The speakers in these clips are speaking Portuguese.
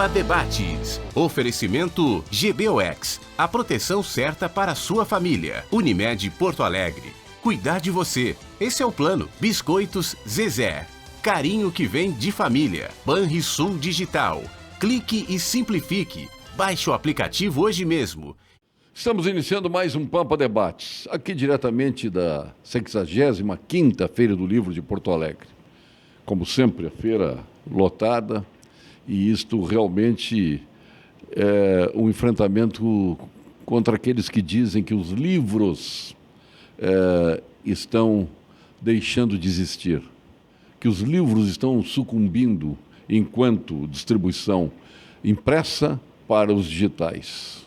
Pampa Debates. Oferecimento GBOX. A proteção certa para a sua família. Unimed Porto Alegre. Cuidar de você. Esse é o plano. Biscoitos Zezé. Carinho que vem de família. Banrisul Digital. Clique e simplifique. Baixe o aplicativo hoje mesmo. Estamos iniciando mais um Pampa Debates, aqui diretamente da 65ª Feira do Livro de Porto Alegre. Como sempre, a feira lotada, e isto realmente é um enfrentamento contra aqueles que dizem que os livros estão deixando de existir, que os livros estão sucumbindo enquanto distribuição impressa para os digitais.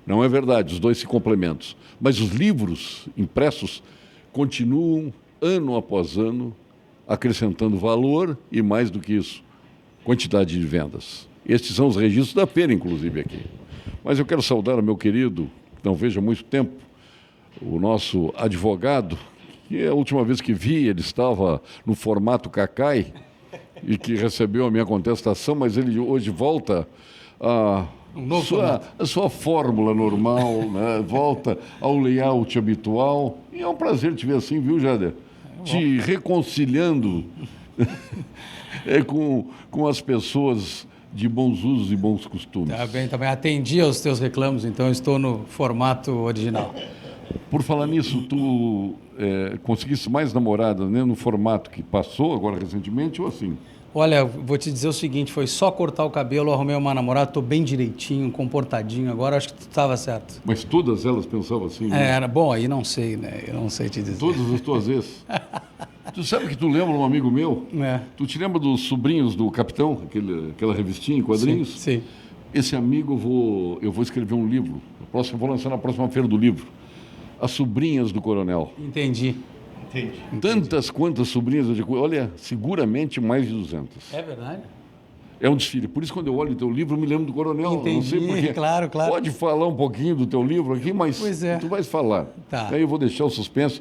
Não é verdade, os dois se complementam. Mas os livros impressos continuam, ano após ano, acrescentando valor e, mais do que isso, quantidade de vendas. Estes são os registros da feira, inclusive, aqui. Mas eu quero saudar o meu querido, que não vejo há muito tempo, o nosso advogado, que a última vez que vi, ele estava no formato Cacai, e que recebeu a minha contestação, mas ele hoje volta a sua fórmula normal, né? Volta ao layout habitual. E é um prazer te ver assim, viu, Jader? Te reconciliando com as pessoas de bons usos e bons costumes. Tá bem, também atendi aos teus reclamos, então estou no formato original. Por falar nisso, tu conseguisse mais namorada, né, no formato que passou agora recentemente ou assim? Olha, vou te dizer o seguinte, foi só cortar o cabelo, arrumei uma namorada, estou bem direitinho, comportadinho, agora acho que tu estava certo. Mas todas elas pensavam assim? Né? Era bom, aí não sei, né? Eu não sei te dizer. Todas as tuas vezes. Tu sabe que tu lembra um amigo meu? É. Tu te lembra dos Sobrinhos do Capitão, aquela revistinha em quadrinhos? Sim. Esse amigo, eu vou escrever um livro, vou lançar na próxima Feira do Livro, As Sobrinhas do Coronel. Entendi. Tantas quantas sobrinhas eu digo, olha, seguramente mais de 200. É verdade? É um desfile. Por isso, quando eu olho o teu livro, eu me lembro do Coronel. Entendi, não sei porquê. claro. Pode falar um pouquinho do teu livro aqui, mas tu vais falar. Tá. Aí eu vou deixar o suspense,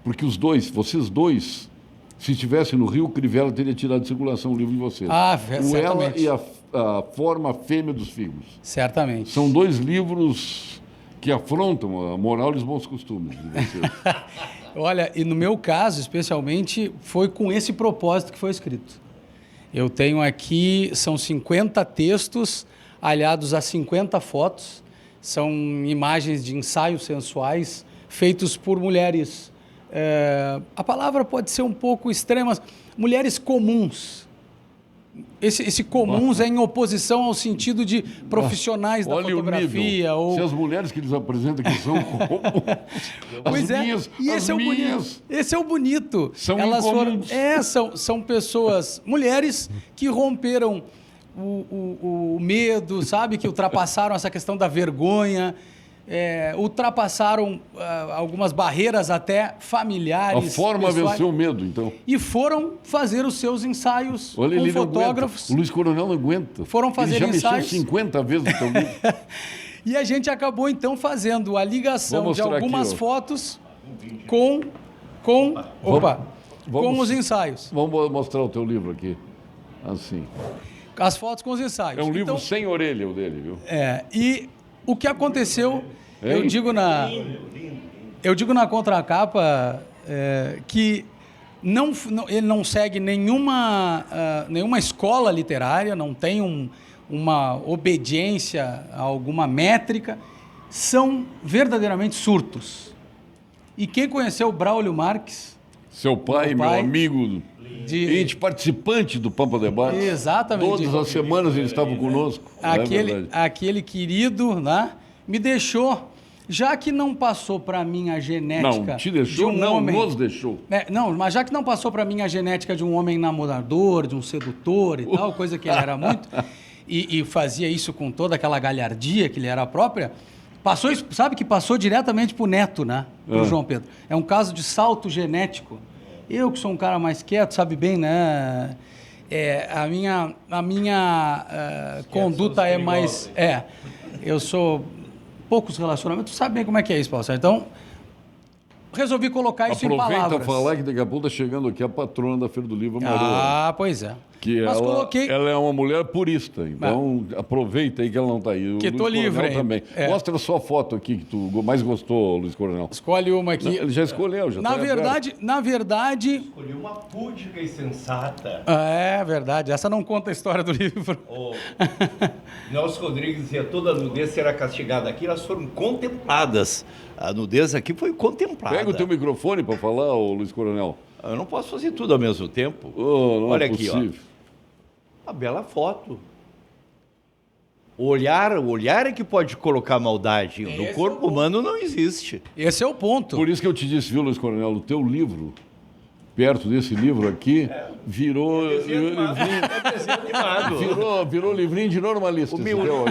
porque vocês dois, se estivessem no Rio, Crivella teria tirado de circulação o livro de vocês. Certamente. Ela e a Forma Fêmea dos Figos. Certamente. São dois livros que afrontam a moral e os bons costumes de vocês. Olha, e no meu caso, especialmente, foi com esse propósito que foi escrito. Eu tenho aqui, são 50 textos aliados a 50 fotos. São imagens de ensaios sensuais feitos por mulheres. A palavra pode ser um pouco extrema, mulheres comuns. Esse comuns é em oposição ao sentido de profissionais da fotografia. Ou... Se as mulheres que eles apresentam aqui são comuns. Pois e esse é o bonito. Esse é o bonito. São Elas são pessoas, mulheres que romperam o medo, sabe? Que ultrapassaram essa questão da vergonha. Ultrapassaram algumas barreiras até familiares. A forma venceu o medo, então. E foram fazer os seus ensaios com fotógrafos. O Luiz Coronel não aguenta. Foram fazer ensaios. Ele já ensaios. mexeu 50 vezes no teu livro. E a gente acabou, então, fazendo a ligação de algumas fotos com os ensaios. Vamos mostrar o teu livro aqui. Assim. As fotos com os ensaios. É um livro sem orelha, o dele, viu? E o que aconteceu, eu digo na contracapa que ele não segue nenhuma escola literária, não tem uma obediência a alguma métrica, são verdadeiramente surtos. E quem conheceu o Braulio Marques... Seu pai, meu amigo... participante do Pampa Debate. Exatamente. Todas as semanas ele estava conosco. Aquele querido, né, me deixou, já que não passou para mim a genética. Não, te deixou? De um homem, nos deixou. Mas já que não passou para mim a genética de um homem namorador, de um sedutor e tal, coisa que ele era muito, e fazia isso com toda aquela galhardia que ele era própria, sabe que passou diretamente para o neto, né? Para o João Pedro. É um caso de salto genético. Eu, que sou um cara mais quieto, sabe bem, né? A minha conduta é mais... eu sou... Poucos relacionamentos. Tu sabe bem como é que é isso, Paulo Sérgio. Então, resolvi colocar isso em palavras. Aproveita falar que daqui a pouco está chegando aqui a patrona da Feira do Livro, a Marô. Pois é. que Mas coloquei... ela é uma mulher purista, então aproveita aí que ela não está aí. Que estou livre. Também. Mostra a sua foto aqui que tu mais gostou, Luiz Coronel. Escolhe uma aqui. Não, ele já escolheu, já na verdade... Escolhi uma púdica e sensata. É verdade, essa não conta a história do livro. Nelson Rodrigues dizia, toda nudez será castigada. Aqui elas foram contempladas. A nudez aqui foi contemplada. Pega o teu microfone para falar, Luiz Coronel. Eu não posso fazer tudo ao mesmo tempo. Não Olha é aqui, possível. ó. A bela foto. O olhar é que pode colocar maldade. No corpo humano não existe. Esse é o ponto. Por isso que eu te disse, viu, Luiz Coronel, o teu livro, perto desse livro aqui, virou livrinho. Virou livrinho de normalista. O meu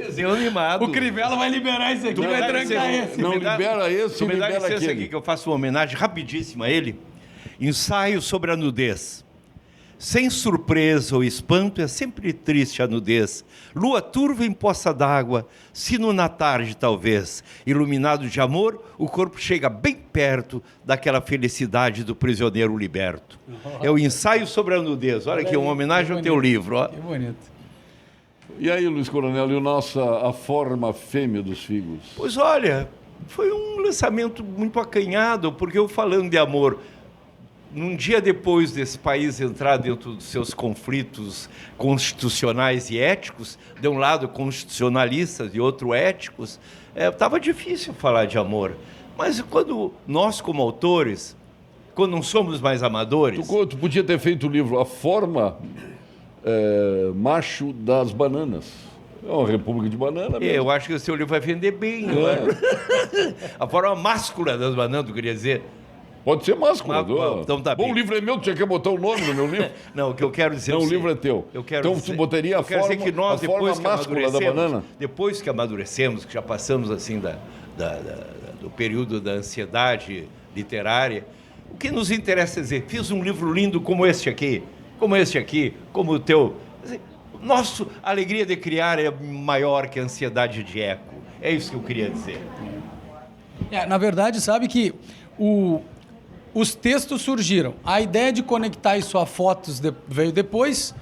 desenho animado. O Crivella vai liberar esse aqui, vai trancar esse. Não libera esse, me dá libera licença aquele. aqui que eu faço uma homenagem rapidíssima a ele. Ensaio sobre a nudez. Sem surpresa ou espanto, é sempre triste a nudez. Lua turva em poça d'água, sino na tarde talvez. Iluminado de amor, o corpo chega bem perto daquela felicidade do prisioneiro liberto. É o ensaio sobre a nudez. Olha aqui, uma homenagem ao teu livro. Ó. Que bonito. E aí, Luiz Coronel, a forma fêmea dos figos? Pois olha, foi um lançamento muito acanhado, porque eu falando de amor... Num dia depois desse país entrar dentro dos seus conflitos constitucionais e éticos, de um lado constitucionalistas e outro éticos, estava difícil falar de amor. Mas quando nós, como autores, quando não somos mais amadores... Tu podia ter feito o livro A Forma Macho das Bananas. É uma república de banana mesmo. Eu acho que o seu livro vai vender bem. A forma máscula das bananas, eu queria dizer... Pode ser máscula. Então tá bem. Bom, o livro é meu, tu tinha que botar o nome no meu livro. Não, o que eu quero dizer... Não, o livro é teu. Então tu botaria a forma máscula da banana? Depois que amadurecemos, que já passamos assim do período da ansiedade literária, o que nos interessa é dizer, fiz um livro lindo como este aqui, como o teu. Nossa alegria de criar é maior que a ansiedade de eco. É isso que eu queria dizer. Na verdade, sabe que os textos surgiram. A ideia de conectar isso a fotos veio depois,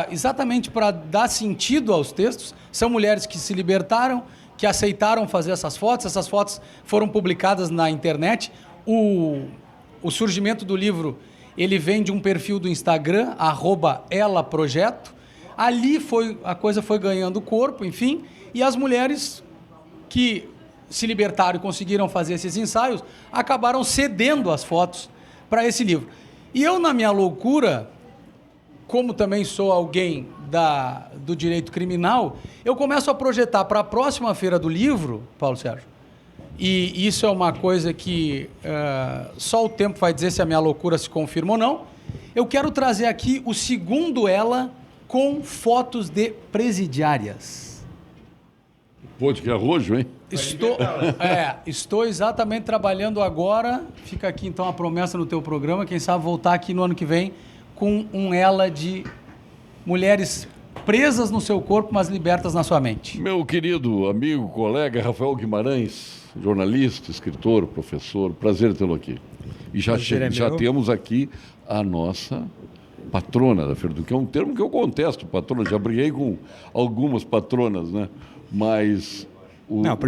exatamente para dar sentido aos textos. São mulheres que se libertaram, que aceitaram fazer essas fotos. Essas fotos foram publicadas na internet. O surgimento do livro, ele vem de um perfil do Instagram, @elaprojeto. Ali a coisa foi ganhando corpo, enfim, e as mulheres que se libertaram e conseguiram fazer esses ensaios, acabaram cedendo as fotos para esse livro. E eu, na minha loucura, como também sou alguém do direito criminal, eu começo a projetar para a próxima feira do livro, Paulo Sérgio, e isso é uma coisa que só o tempo vai dizer se a minha loucura se confirma ou não. Eu quero trazer aqui o segundo Ela com fotos de presidiárias. Pô, que arrojo, hein? Estou exatamente trabalhando agora. Fica aqui então a promessa no teu programa. Quem sabe voltar aqui no ano que vem com um Ela de mulheres presas no seu corpo, mas libertas na sua mente. Meu querido amigo, colega Rafael Guimarães, jornalista, escritor, professor, prazer tê-lo aqui. E já temos aqui a nossa patrona da Feira do que é um termo que eu contesto, patrona. Já briguei com algumas patronas, né? Mas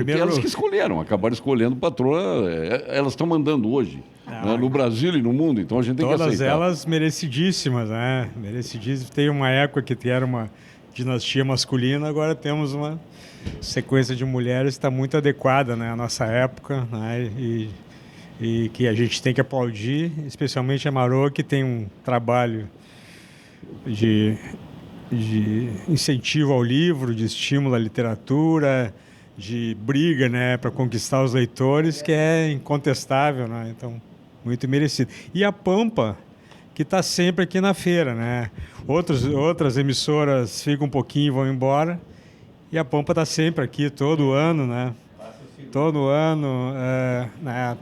elas que escolheram, acabaram escolhendo patrona, elas estão mandando hoje, né, no Brasil e no mundo, então a gente tem que aceitar. Todas elas merecidíssimas, né? Merecidíssimas. Tem uma época que era uma dinastia masculina, agora temos uma sequência de mulheres que está muito adequada, né, à nossa época, né? E que a gente tem que aplaudir, especialmente a Marô, que tem um trabalho de incentivo ao livro, de estímulo à literatura, de briga, né, para conquistar os leitores, que é incontestável, né? Então, muito merecido. E a Pampa, que está sempre aqui na feira, né? Outras emissoras ficam um pouquinho e vão embora, e a Pampa está sempre aqui, todo ano, né? Todo ano, né?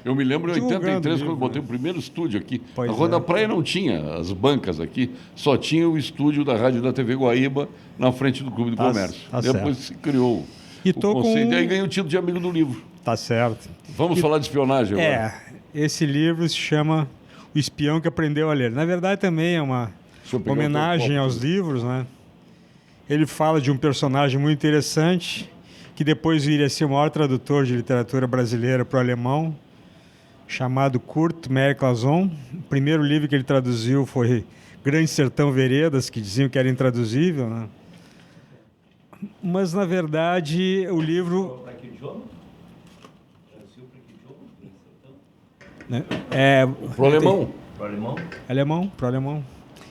Eu me lembro em 83, quando botei o primeiro estúdio aqui. Pois na Rua da Praia não tinha as bancas aqui, só tinha o estúdio da Rádio da TV Guaíba na frente do Clube do Comércio. Depois se criou o conceito, e aí ganhei o título de amigo do livro. Tá certo. Vamos falar de espionagem agora. Esse livro se chama O Espião que Aprendeu a Ler. Na verdade, também é uma homenagem aos livros, né? Ele fala de um personagem muito interessante, que depois viria a ser o maior tradutor de literatura brasileira para o alemão, chamado Kurt Meyer-Clason. O primeiro livro que ele traduziu foi Grande Sertão Veredas, que diziam que era intraduzível, né? Mas, na verdade, o livro... Para que idioma? Pro alemão. Para o alemão? Alemão, pro alemão.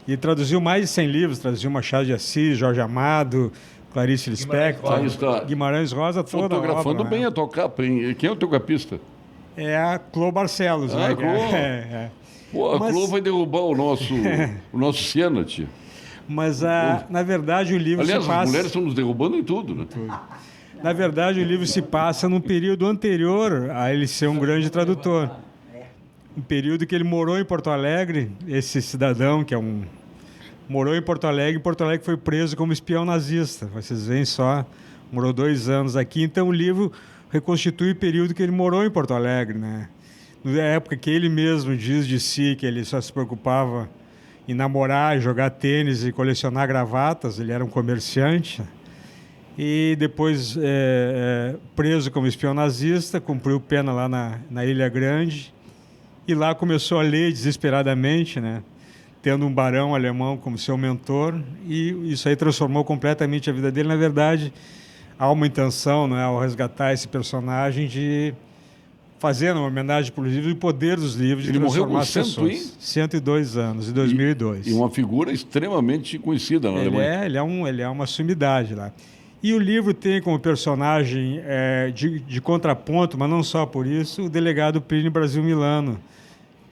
E traduziu mais de 100 livros, traduziu Machado de Assis, Jorge Amado, Clarice Lispector, Guimarães Rosa, toda a Fotografando obra, bem né? a tua capa, hein? Quem é o teu capista? É a Clô Barcelos, Ah, né? Clô. Pô, a Mas- Clô vai derrubar o nosso Siena, tio. Mas, na verdade, o livro Aliás, se as passa... mulheres estão nos derrubando em tudo, né? Na verdade, o livro se passa num período anterior a ele ser um grande tradutor. Um período que ele morou em Porto Alegre, esse cidadão que morou em Porto Alegre foi preso como espião nazista. Vocês veem só, morou 2 anos aqui. Então, o livro reconstitui o período que ele morou em Porto Alegre, né? Na época que ele mesmo diz de si que ele só se preocupava em namorar, jogar tênis e colecionar gravatas. Ele era um comerciante. E depois, preso como espião nazista, cumpriu pena lá na Ilha Grande. E lá começou a ler desesperadamente, né? Tendo um barão alemão como seu mentor. E isso aí transformou completamente a vida dele. Na verdade, há uma intenção, né, ao resgatar esse personagem, de fazer uma homenagem para o livro e o poder dos livros de Ele morreu transformar com as pessoas. 102 anos, em 2002. E uma figura extremamente conhecida na Alemanha. Ele é uma sumidade lá. E o livro tem como personagem de contraponto, mas não só por isso, o delegado Plínio Brasil Milano,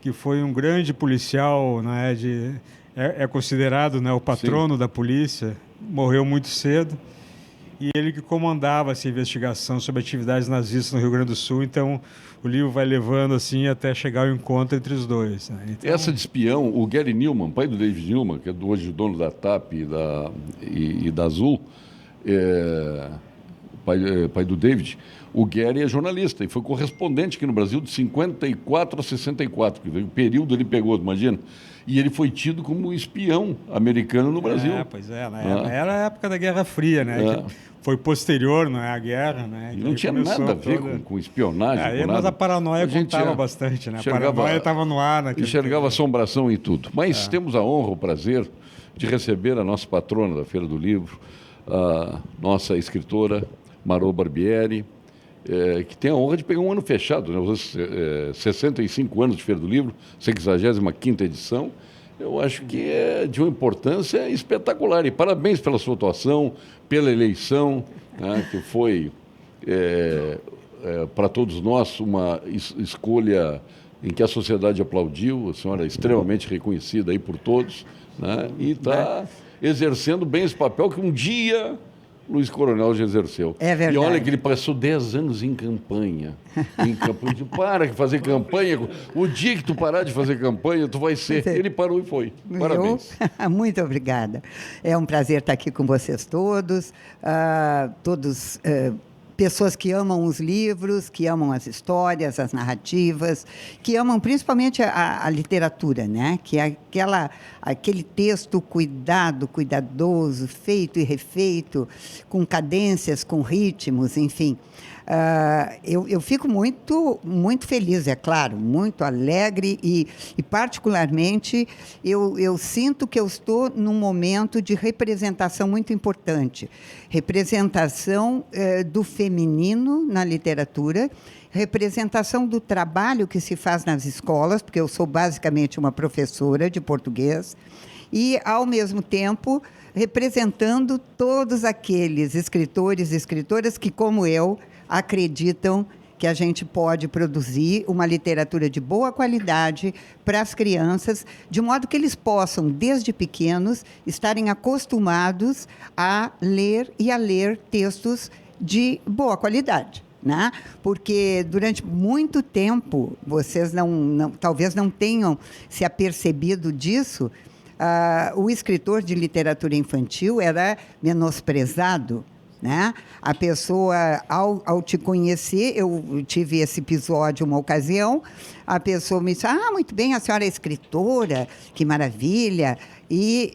que foi um grande policial, né, é considerado, né, o patrono da polícia, morreu muito cedo, e ele que comandava essa investigação sobre atividades nazistas no Rio Grande do Sul. Então, o livro vai levando assim até chegar ao encontro entre os dois, né? Então, Essa de espião, o Gary Newman, pai do David Newman, que é hoje dono da TAP e da Azul, pai do David, o Gary é jornalista e foi correspondente aqui no Brasil de 54 a 64, que o período ele pegou, imagina. E ele foi tido como espião americano no Brasil. Pois é, era a época da Guerra Fria, né? Que foi posterior, não é, à guerra, né? E não tinha nada a ver com espionagem. Mas a paranoia contava bastante, né? A paranoia estava no ar. Enxergava assombração em tudo. Mas temos a honra, o prazer de receber a nossa patrona da Feira do Livro, a nossa escritora Marô Barbieri, que tem a honra de pegar um ano fechado, né? 65 anos de Feira do Livro, 65ª edição. Eu acho que é de uma importância espetacular. E parabéns pela sua atuação, pela eleição, né, que foi, para todos nós, uma escolha em que a sociedade aplaudiu. A senhora é extremamente reconhecida aí por todos, né, e está exercendo bem esse papel que um dia Luiz Coronel já exerceu. É verdade. E olha que ele passou 10 anos em campanha. Para de fazer campanha. O dia que tu parar de fazer campanha, tu vai ser. Ele parou e foi. Parabéns. Muito obrigada. É um prazer estar aqui com vocês todos. Pessoas que amam os livros, que amam as histórias, as narrativas, que amam principalmente a literatura, né? Que é aquele texto cuidadoso, feito e refeito, com cadências, com ritmos, enfim. Eu fico muito, muito feliz, é claro, muito alegre e particularmente, eu sinto que eu estou num momento de representação muito importante. Representação do feminino na literatura, representação do trabalho que se faz nas escolas, porque eu sou basicamente uma professora de português, e, ao mesmo tempo, representando todos aqueles escritores e escritoras que, como eu, acreditam que a gente pode produzir uma literatura de boa qualidade para as crianças, de modo que eles possam, desde pequenos, estarem acostumados a ler textos de boa qualidade, né? Porque durante muito tempo, vocês talvez não tenham se apercebido disso, o escritor de literatura infantil era menosprezado, né? A pessoa, ao te conhecer, eu tive esse episódio uma ocasião, a pessoa me disse, muito bem, a senhora é escritora, que maravilha. E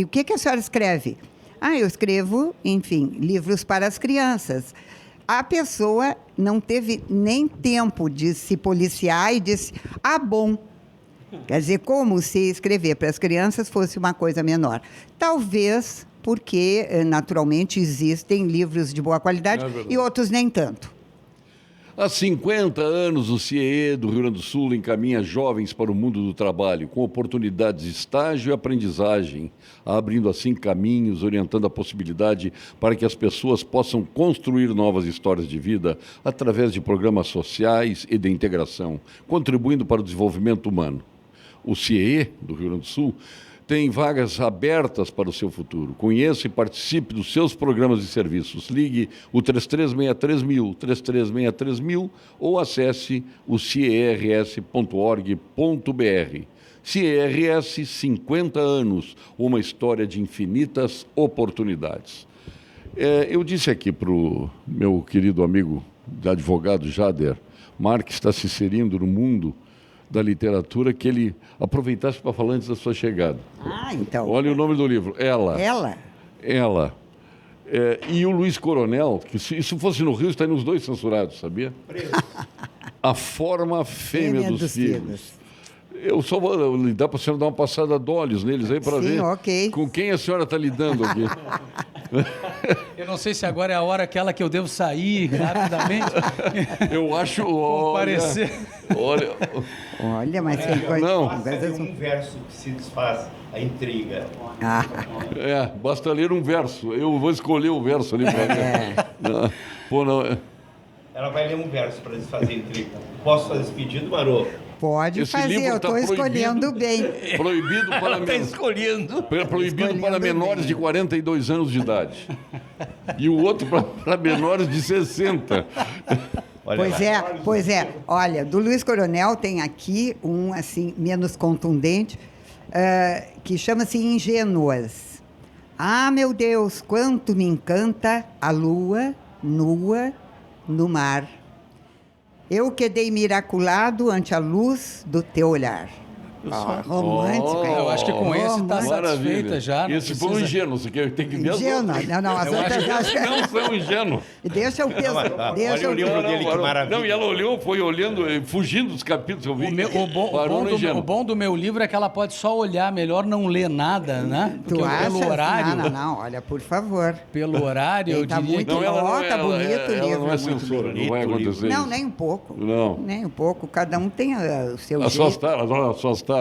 o que a senhora escreve? Eu escrevo, enfim, livros para as crianças. A pessoa não teve nem tempo de se policiar e disse, bom. Quer dizer, como se escrever para as crianças fosse uma coisa menor. Talvez porque, naturalmente, existem livros de boa qualidade e outros nem tanto. Há 50 anos, o CIEE do Rio Grande do Sul encaminha jovens para o mundo do trabalho, com oportunidades de estágio e aprendizagem, abrindo assim caminhos, orientando a possibilidade para que as pessoas possam construir novas histórias de vida através de programas sociais e de integração, contribuindo para o desenvolvimento humano. O CIEE do Rio Grande do Sul tem vagas abertas para o seu futuro. Conheça e participe dos seus programas e serviços. Ligue o 3363.000, 3363.000 ou acesse o ciers.org.br. CIRS 50 anos, uma história de infinitas oportunidades. Eu disse aqui para o meu querido amigo advogado Jader Marques, está se inserindo no mundo da literatura, que ele aproveitasse para falar antes da sua chegada. Então. Olha o nome do livro, Ela. Ela. E o Luiz Coronel, que se isso fosse no Rio, estaria nos dois censurados, sabia? A Forma Fêmea dos Filhos. Eu só vou lidar para a senhora dar uma passada de olhos neles aí para ver com quem a senhora está lidando aqui. Eu não sei se agora é a hora aquela que eu devo sair rapidamente. Eu acho... Comparecer. Olha, mas tem coisa... Não. Basta um verso que se desfaz a intriga. Basta ler um verso. Eu vou escolher o verso ali para ver. Ela vai ler um verso para desfazer a intriga. Posso fazer esse pedido, Marô? Pode fazer, eu estou escolhendo bem. Proibido para proibido para menores de 42 anos de idade. E o outro para menores de 60. Pois é. Olha, do Luiz Coronel tem aqui um, assim, menos contundente, que chama-se Ingênuas. Meu Deus, quanto me encanta a lua nua no mar. Eu quedei miraculado ante a luz do teu olhar. Romântico. Eu acho que com esse está satisfeita já. Esse foi um ingênuo, você tem que ver. Ingênuo, não, as outras não foi um ingênuo. Deixa o peso. Olha o livro dele, que maravilha. Não, e ela olhou, foi olhando, fugindo dos capítulos. Eu vi. O bom do meu livro é que ela pode só olhar, melhor não ler nada, né? Porque pelo horário. Não, olha, por favor. Pelo horário, eu diria que. Tá bonito o livro. Não é censura, não vai acontecer. Não, nem um pouco. Não. Nem um pouco. Cada um tem o seu As jeito. suas taras.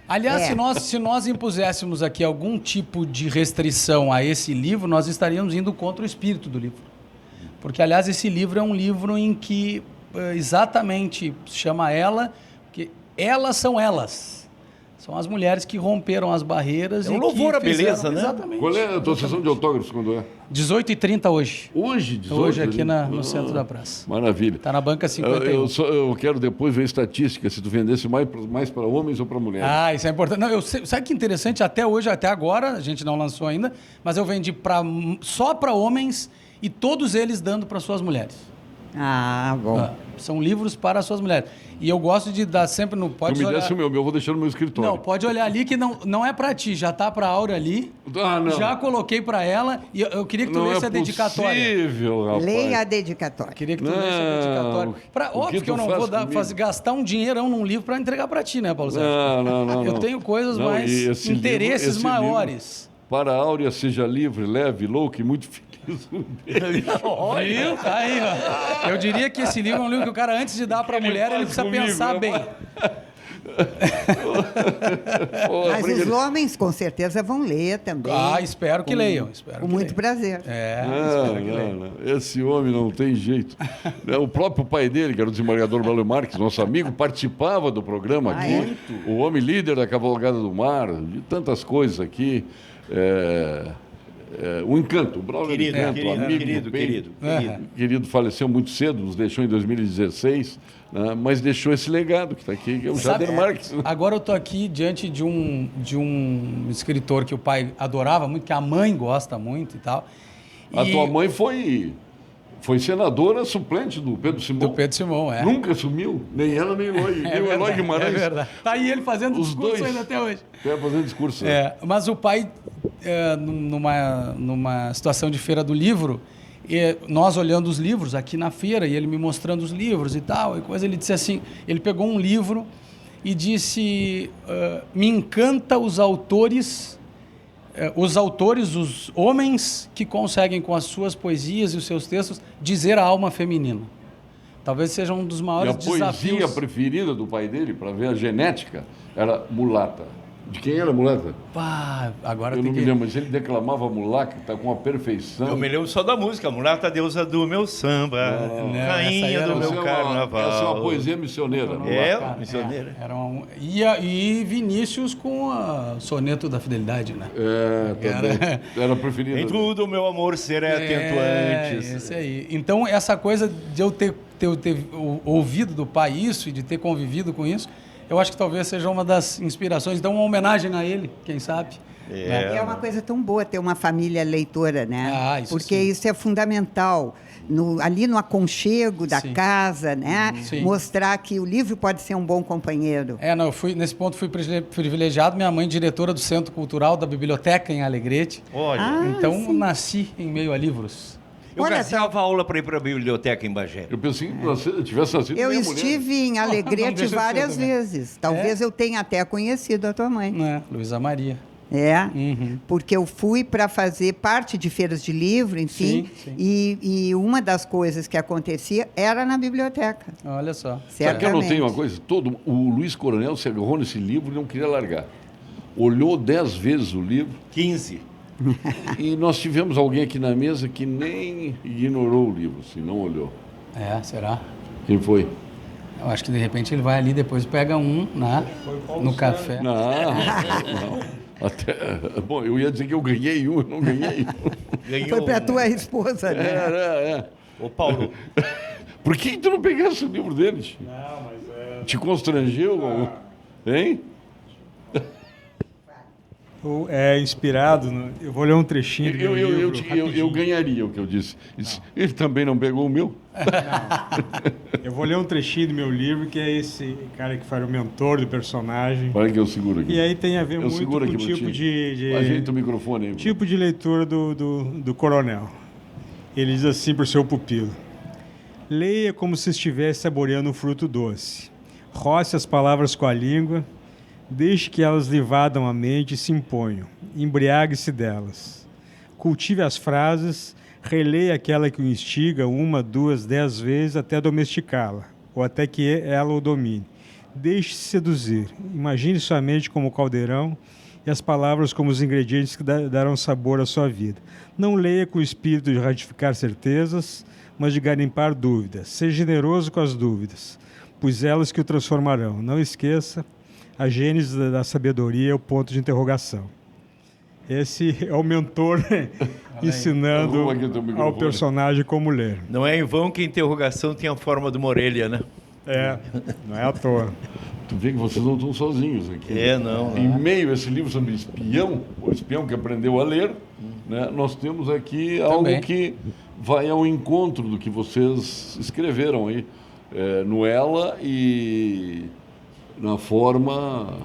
Aliás, se nós impuséssemos aqui algum tipo de restrição a esse livro, nós estaríamos indo contra o espírito do livro. Porque, aliás, esse livro é um livro em que exatamente se chama Ela, porque elas são elas. São as mulheres que romperam as barreiras. É um louvor à beleza, né? Exatamente. Qual é a tua sessão de autógrafos quando é? 18h30 hoje. Hoje, 18? Hoje aqui no centro da praça. Maravilha. Está na banca 51. Eu quero depois ver estatística, se tu vendesse mais para homens ou para mulheres. Isso é importante. Não, sabe que interessante? Até hoje, até agora, a gente não lançou ainda, mas eu vendi só para homens e todos eles dando para suas mulheres. Bom. São livros para as suas mulheres. E eu gosto de dar sempre no... Tu me desse o meu, eu vou deixar no meu escritório. Não, pode olhar ali que não é para ti, já tá para a Áurea ali. Não. Já coloquei para ela e eu queria que tu lesse a dedicatória. Não é possível, rapaz. Leia a dedicatória. Queria que tu lesse a dedicatória. Óbvio que eu não vou gastar um dinheirão num livro para entregar para ti, né, Paulo Sérgio? Não. Eu tenho coisas mais... interesses maiores. Para a Áurea seja livre, leve, louco e muito feliz. Olha, tá aí, ó. Eu diria que esse livro é um livro que o cara, antes de dar para a mulher, ele precisa pensar bem. Mas os homens, com certeza, vão ler também. Espero que leiam. Com muito prazer. Não. Esse homem não tem jeito. O próprio pai dele, que era o desembargador Braulio Marques, nosso amigo, participava do programa aqui. O homem líder da Cavalgada do Mar, de tantas coisas aqui. O Encanto, o Braulio Encanto, amigo querido, faleceu muito cedo, nos deixou em 2016, né, mas deixou esse legado que está aqui, que é o Jader Marques. Agora eu estou aqui diante de um escritor que o pai adorava muito, que a mãe gosta muito e tal, A tua mãe foi senadora suplente do Pedro Simão. Do Pedro Simão, é. Nunca sumiu, nem ela, nem o Eloy. Nem o Eloy Guimarães. É verdade. Tá aí ele fazendo Os discurso dois. ainda até hoje. Tá fazendo discurso. né? Mas o pai, numa situação de feira do livro, nós olhando os livros aqui na feira, e ele me mostrando os livros e tal, e coisa, ele disse assim, ele pegou um livro e disse, me encanta os autores, os homens que conseguem com as suas poesias e os seus textos dizer a alma feminina. Talvez seja um dos E maiores a poesia desafios. preferida do pai dele, para ver a genética, era mulata. De quem era mulata? Pá, agora Eu tem não que... me lembro, mas ele declamava mulata com a perfeição. Eu me lembro só da música, mulata deusa do meu samba, essa aí rainha era do meu Essa carnaval. Essa é uma poesia missioneira. né? É, missioneira. E Vinícius com o soneto da fidelidade, né? Também. Era a preferida. Em tudo, meu amor, serei atento antes. Esse aí. Então, essa coisa de eu ter ouvido do pai isso e de ter convivido com isso, eu acho que talvez seja uma das inspirações. Então, uma homenagem a ele, quem sabe. É uma coisa tão boa ter uma família leitora, né? Isso Porque sim. isso é fundamental. Ali no aconchego da Sim. casa, né? Sim. Mostrar que o livro pode ser um bom companheiro. Nesse ponto fui privilegiado. Minha mãe, diretora do Centro Cultural da Biblioteca em Alegrete. Olha, Então, sim. nasci em meio a livros. eu Olha, gastava aula para ir para a biblioteca em Bagé. Eu pensei que tivesse nascido Eu minha mulher. estive em Não Alegrete deixa de ser várias também. vezes. Talvez eu tenha até conhecido a tua mãe. Né? Luísa Maria. É, Uhum. porque eu fui para fazer parte de feiras de livro, enfim, Sim, sim. E uma das coisas que acontecia era na biblioteca. Olha só. Sabe que eu Certamente. notei uma coisa? O Luiz Coronel se agarrou nesse livro e não queria largar. Olhou 10 vezes o livro 15. e nós tivemos alguém aqui na mesa que nem ignorou o livro, assim, não olhou. Será? Quem foi? Eu acho que de repente ele vai ali depois pega um, né? No café. Não. Bom, eu ia dizer que eu ganhei um, eu não ganhei um. Ganhou Foi para um. tua esposa, né? É. Ô, Paulo, Por que tu não pegasse o livro dele? Tio? Não, mas Te constrangeu? Hein? é inspirado. Eu vou ler um trechinho do meu livro. Eu rapidinho. ganharia o que eu disse. Ele também não pegou o meu? Eu vou ler um trechinho do meu livro, que é esse cara que faz o mentor do personagem. Olha que eu seguro aqui. E aí tem a ver Eu muito com seguro o aqui, tipo Brutinho. de Ajeita o microfone aí. tipo de leitura do coronel. Ele diz assim para o seu pupilo: leia como se estivesse saboreando um fruto doce. Roce as palavras com a língua, deixe que elas lhe vadam a mente e se imponham. Embriague-se delas. Cultive as frases, releia aquela que o instiga 1, 2, 10 vezes até domesticá-la, ou até que ela o domine. Deixe-se seduzir. Imagine sua mente como caldeirão e as palavras como os ingredientes que darão sabor à sua vida. Não leia com o espírito de ratificar certezas, mas de garimpar dúvidas. Seja generoso com as dúvidas, pois elas que o transformarão. Não esqueça, a gênese da sabedoria é o ponto de interrogação. Esse é o mentor ensinando Arruma aqui o teu ao microfone. personagem como ler. não é em vão que a interrogação tem a forma de uma orelha, né? Não é à toa. Tu vê que vocês não estão sozinhos aqui. Não. Em meio a esse livro sobre espião, o espião que aprendeu a ler, né, nós temos aqui algo que vai ao encontro do que vocês escreveram aí, no Ela e na forma...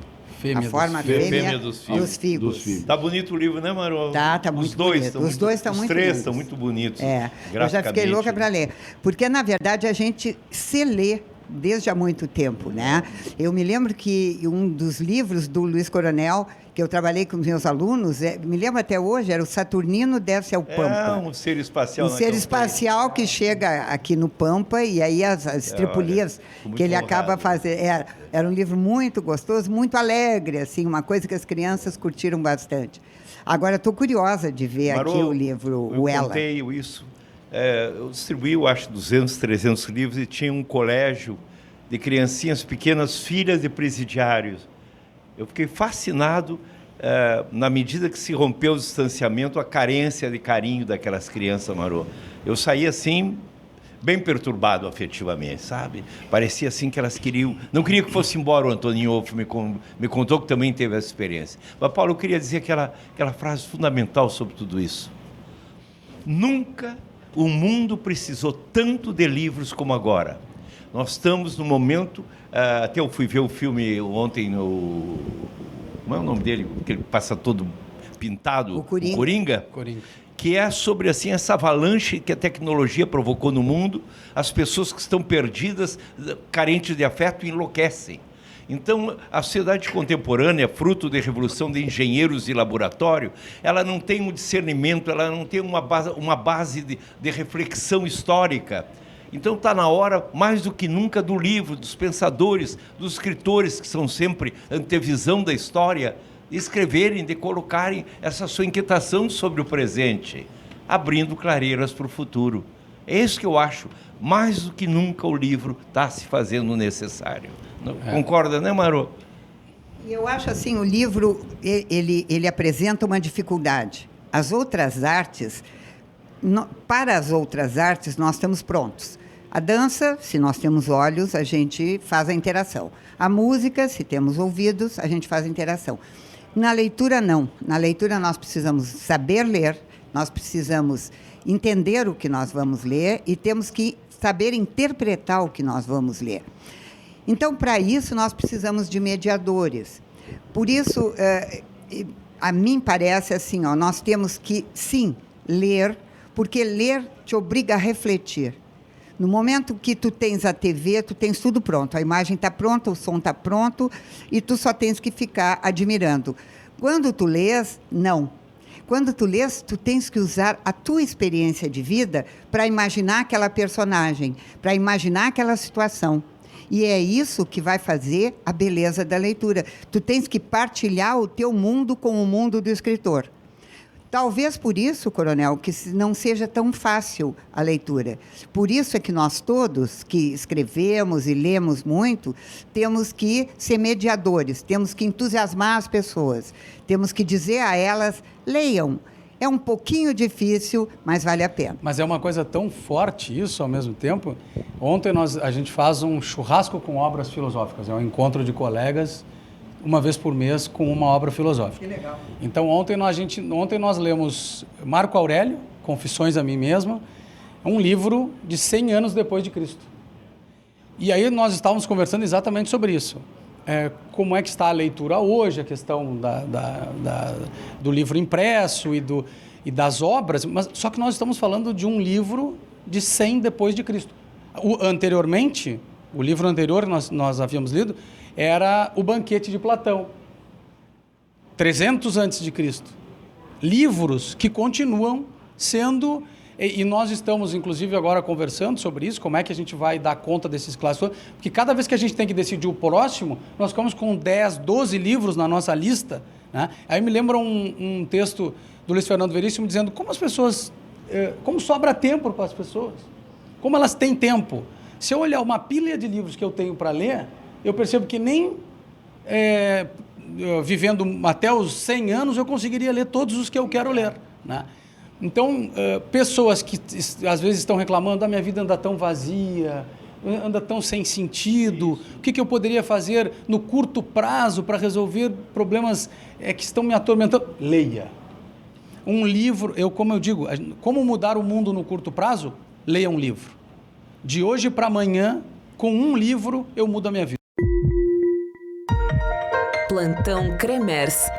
A forma Fêmea fêmea dos dos figos. figos. Tá bonito o livro, né, Marô? Tá muito Os dois bonito. Os dois estão muito Os três lindos. estão muito bonitos. Eu já graficamente. fiquei louca para ler. Porque, na verdade, a gente se lê desde há muito tempo, né? Eu me lembro que um dos livros do Luiz Coronel, que eu trabalhei com os meus alunos, me lembro até hoje, era o Saturnino Desce ao Pampa. Um ser espacial. Um ser espacial que chega aqui no Pampa e aí as tripulias muito que ele honrado. acaba fazendo. Era um livro muito gostoso, muito alegre, assim, uma coisa que as crianças curtiram bastante. Agora, estou curiosa de ver Marô, aqui o livro, eu o Ela. contei isso. Eu distribuí, eu acho, 200, 300 livros e tinha um colégio de criancinhas pequenas, filhas de presidiários. Eu fiquei fascinado, na medida que se rompeu o distanciamento, a carência de carinho daquelas crianças, Marô. Eu saí assim, bem perturbado afetivamente, sabe? Parecia assim que elas não queria que fosse embora. O Antoninho Wolff me contou que também teve essa experiência. Mas, Paulo, eu queria dizer aquela frase fundamental sobre tudo isso. Nunca o mundo precisou tanto de livros como agora. Nós estamos no momento... até eu fui ver o filme ontem no... Como é o nome dele? Que ele passa todo pintado. O Coringa. Coringa. Que é sobre assim, essa avalanche que a tecnologia provocou no mundo. As pessoas que estão perdidas, carentes de afeto, enlouquecem. Então, a sociedade contemporânea, fruto da revolução de engenheiros de laboratório, ela não tem um discernimento, ela não tem uma base de reflexão histórica. Então está na hora, mais do que nunca, do livro, dos pensadores, dos escritores, que são sempre antevisão da história, de escreverem, de colocarem essa sua inquietação sobre o presente, abrindo clareiras para o futuro. É isso que eu acho, mais do que nunca o livro está se fazendo necessário. Concorda, né, Marô? Eu acho assim, o livro, ele apresenta uma dificuldade. As outras artes, para as outras artes, nós estamos prontos. A dança, se nós temos olhos, a gente faz a interação. A música, se temos ouvidos, a gente faz a interação. Na leitura, não. Na leitura, nós precisamos saber ler, nós precisamos entender o que nós vamos ler e temos que saber interpretar o que nós vamos ler. Então, para isso, nós precisamos de mediadores. Por isso, a mim parece assim, nós temos que, sim, ler, porque ler te obriga a refletir. No momento que tu tens a TV, tu tens tudo pronto. A imagem está pronta, o som está pronto, e tu só tens que ficar admirando. Quando tu lês, não. Quando tu lês, tu tens que usar a tua experiência de vida para imaginar aquela personagem, para imaginar aquela situação. E é isso que vai fazer a beleza da leitura. Tu tens que partilhar o teu mundo com o mundo do escritor. Talvez por isso, Coronel, que não seja tão fácil a leitura. Por isso é que nós todos, que escrevemos e lemos muito, temos que ser mediadores, temos que entusiasmar as pessoas, temos que dizer a elas, leiam. É um pouquinho difícil, mas vale a pena. Mas é uma coisa tão forte isso, ao mesmo tempo. Ontem a gente faz um churrasco com obras filosóficas, é um encontro de colegas, uma vez por mês, com uma obra filosófica. Que legal. Então, ontem nós lemos Marco Aurélio, Confissões a Mim Mesma, um livro de 100 anos depois de Cristo. E aí nós estávamos conversando exatamente sobre isso. Como é que está a leitura hoje, a questão do livro impresso e das obras, mas só que nós estamos falando de um livro de 100 depois de Cristo. O livro anterior que nós havíamos lido era O Banquete de Platão, 300 antes de Cristo. Livros que continuam sendo, e nós estamos inclusive agora conversando sobre isso, como é que a gente vai dar conta desses clássicos, porque cada vez que a gente tem que decidir o próximo, nós ficamos com 10, 12 livros na nossa lista, né? Aí me lembra um texto do Luiz Fernando Veríssimo dizendo como as pessoas, como sobra tempo para as pessoas, como elas têm tempo. Se eu olhar uma pilha de livros que eu tenho para ler, eu percebo que nem vivendo até os 100 anos eu conseguiria ler todos os que eu quero ler, né? Então, pessoas que às vezes estão reclamando, a minha vida anda tão vazia, anda tão sem sentido, o que eu poderia fazer no curto prazo para resolver problemas que estão me atormentando? Leia. Um livro, como eu digo, como mudar o mundo no curto prazo? Leia um livro. De hoje para amanhã, com um livro, eu mudo a minha vida. Plantão Cremers.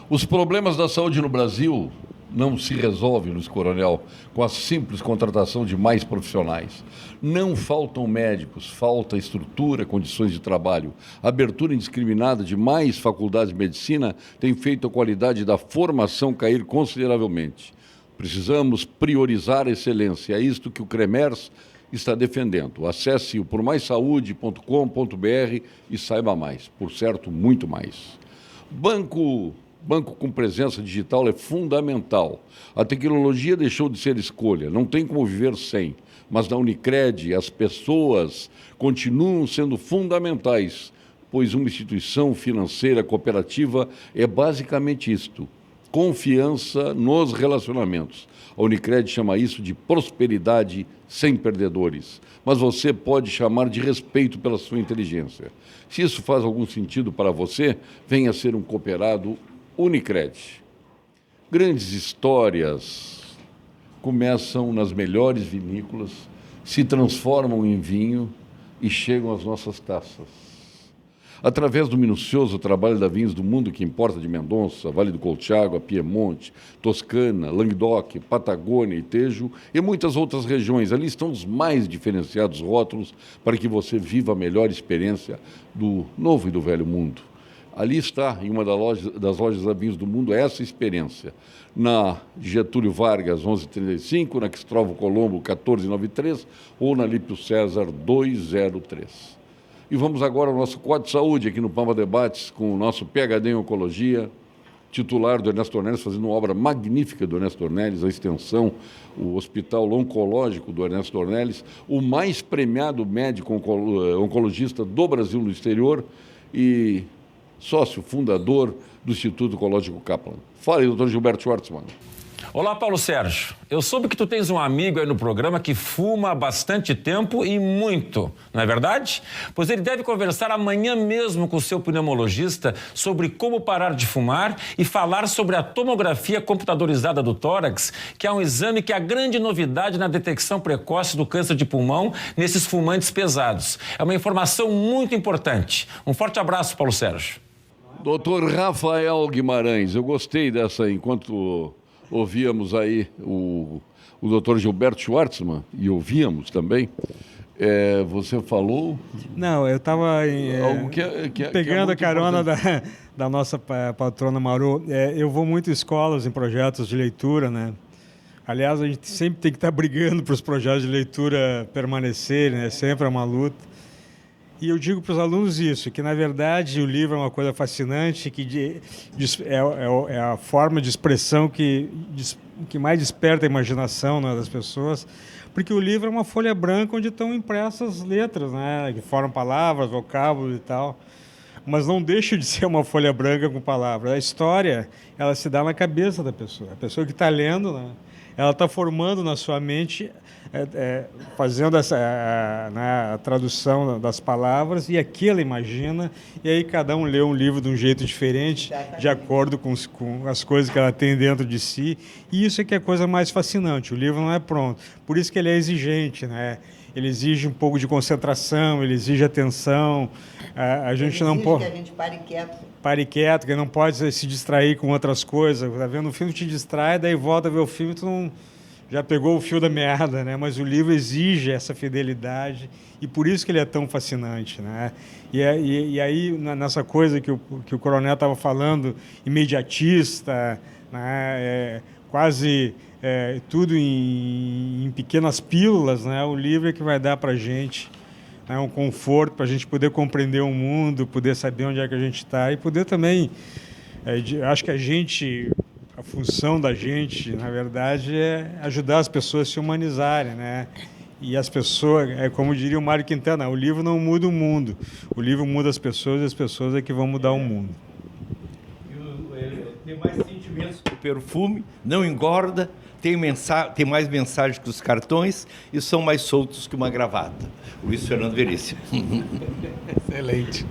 Os problemas da saúde no Brasil não se resolvem, Luiz Coronel, com a simples contratação de mais profissionais. Não faltam médicos, falta estrutura, condições de trabalho. A abertura indiscriminada de mais faculdades de medicina tem feito a qualidade da formação cair consideravelmente. Precisamos priorizar a excelência. É isto que o Cremers está defendendo. Acesse o pormaissaude.com.br e saiba mais. Por certo, muito mais. Banco com presença digital é fundamental. A tecnologia deixou de ser escolha, não tem como viver sem. Mas na Unicred, as pessoas continuam sendo fundamentais, pois uma instituição financeira cooperativa é basicamente isto: confiança nos relacionamentos. A Unicred chama isso de prosperidade sem perdedores. Mas você pode chamar de respeito pela sua inteligência. Se isso faz algum sentido para você, venha ser um cooperado Unicred. Grandes histórias começam nas melhores vinícolas, se transformam em vinho e chegam às nossas taças. Através do minucioso trabalho da Vinhos do Mundo, que importa de Mendonça, Vale do Colchagua, Piemonte, Toscana, Languedoc, Patagônia e Tejo e muitas outras regiões. Ali estão os mais diferenciados rótulos para que você viva a melhor experiência do novo e do velho mundo. Ali está, em uma das lojas da Vinhos do Mundo, essa experiência. Na Getúlio Vargas, 1135, na Cristóvão Colombo, 1493 ou na Lípio César, 203. E vamos agora ao nosso quadro de saúde aqui no Pampa Debates com o nosso PhD em Oncologia, titular do Ernesto Ornelis, fazendo uma obra magnífica do Ernesto Ornelis, a extensão, o Hospital Oncológico do Ernesto Ornelis, o mais premiado médico oncologista do Brasil no exterior e sócio fundador do Instituto Oncológico Kaplan. Fala aí, doutor Gilberto Schwartzman. Olá, Paulo Sérgio. Eu soube que tu tens um amigo aí no programa que fuma há bastante tempo e muito, não é verdade? Pois ele deve conversar amanhã mesmo com o seu pneumologista sobre como parar de fumar e falar sobre a tomografia computadorizada do tórax, que é um exame que é a grande novidade na detecção precoce do câncer de pulmão nesses fumantes pesados. É uma informação muito importante. Um forte abraço, Paulo Sérgio. Doutor Rafael Guimarães, eu gostei dessa enquanto ouvíamos aí o doutor Gilberto Schwartzman, e ouvíamos também, você falou... Não, eu estava algo pegando é a carona da nossa patrona Maru. Eu vou muito em escolas, em projetos de leitura, né? Aliás, a gente sempre tem que estar brigando para os projetos de leitura permanecerem, né? Sempre é uma luta. E eu digo para os alunos isso, que na verdade o livro é uma coisa fascinante, que é a forma de expressão que mais desperta a imaginação, né, das pessoas, porque o livro é uma folha branca onde estão impressas letras, né, que formam palavras, vocábulos e tal, mas não deixa de ser uma folha branca com palavras. A história, ela se dá na cabeça da pessoa. A pessoa que está lendo, né, ela está formando na sua mente, fazendo a tradução das palavras, e aqui ela imagina, e aí cada um lê um livro de um jeito diferente, de acordo com as coisas que ela tem dentro de si, e isso é que é a coisa mais fascinante. O livro não é pronto, por isso que ele é exigente, né? Ele exige um pouco de concentração, ele exige atenção, a gente não pode... que a gente pare quieto. Pare quieto, que não pode se distrair com outras coisas. Tá vendo? O filme te distrai, daí volta a ver o filme, tu não... já pegou o fio da meada, né? Mas o livro exige essa fidelidade e por isso que ele é tão fascinante, né? E aí, nessa coisa que o Coronel estava falando, imediatista, né? Quase tudo em pequenas pílulas, né? O livro é que vai dar para a gente, né, um conforto para a gente poder compreender o mundo, poder saber onde é que a gente está e poder também... acho que a função da gente, na verdade, é ajudar as pessoas a se humanizarem, né? E as pessoas, como diria o Mário Quintana, o livro não muda o mundo, o livro muda as pessoas e as pessoas é que vão mudar o mundo. Tem mais sentimentos que o perfume, não engorda, tem mais mensagens que os cartões e são mais soltos que uma gravata. Luiz Fernando Veríssimo. Excelente.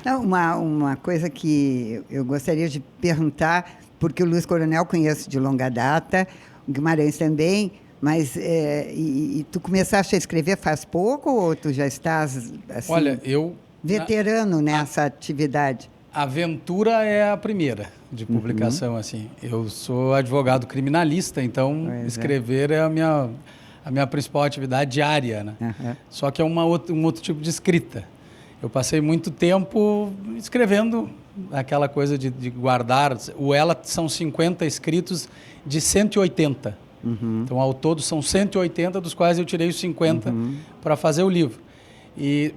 Não, uma coisa que eu gostaria de perguntar, porque o Luiz Coronel conheço de longa data, o Guimarães também, mas e tu começaste a escrever faz pouco ou tu já estás assim, Olha, veterano nessa atividade? A aventura é a primeira de publicação, assim. Eu sou advogado criminalista, então escrever é a minha principal atividade diária, né? Só que é um outro tipo de escrita. Eu passei muito tempo escrevendo aquela coisa de guardar. O Ela são 50 escritos de 180. Então, ao todo, são 180, dos quais eu tirei os 50 para fazer o livro. E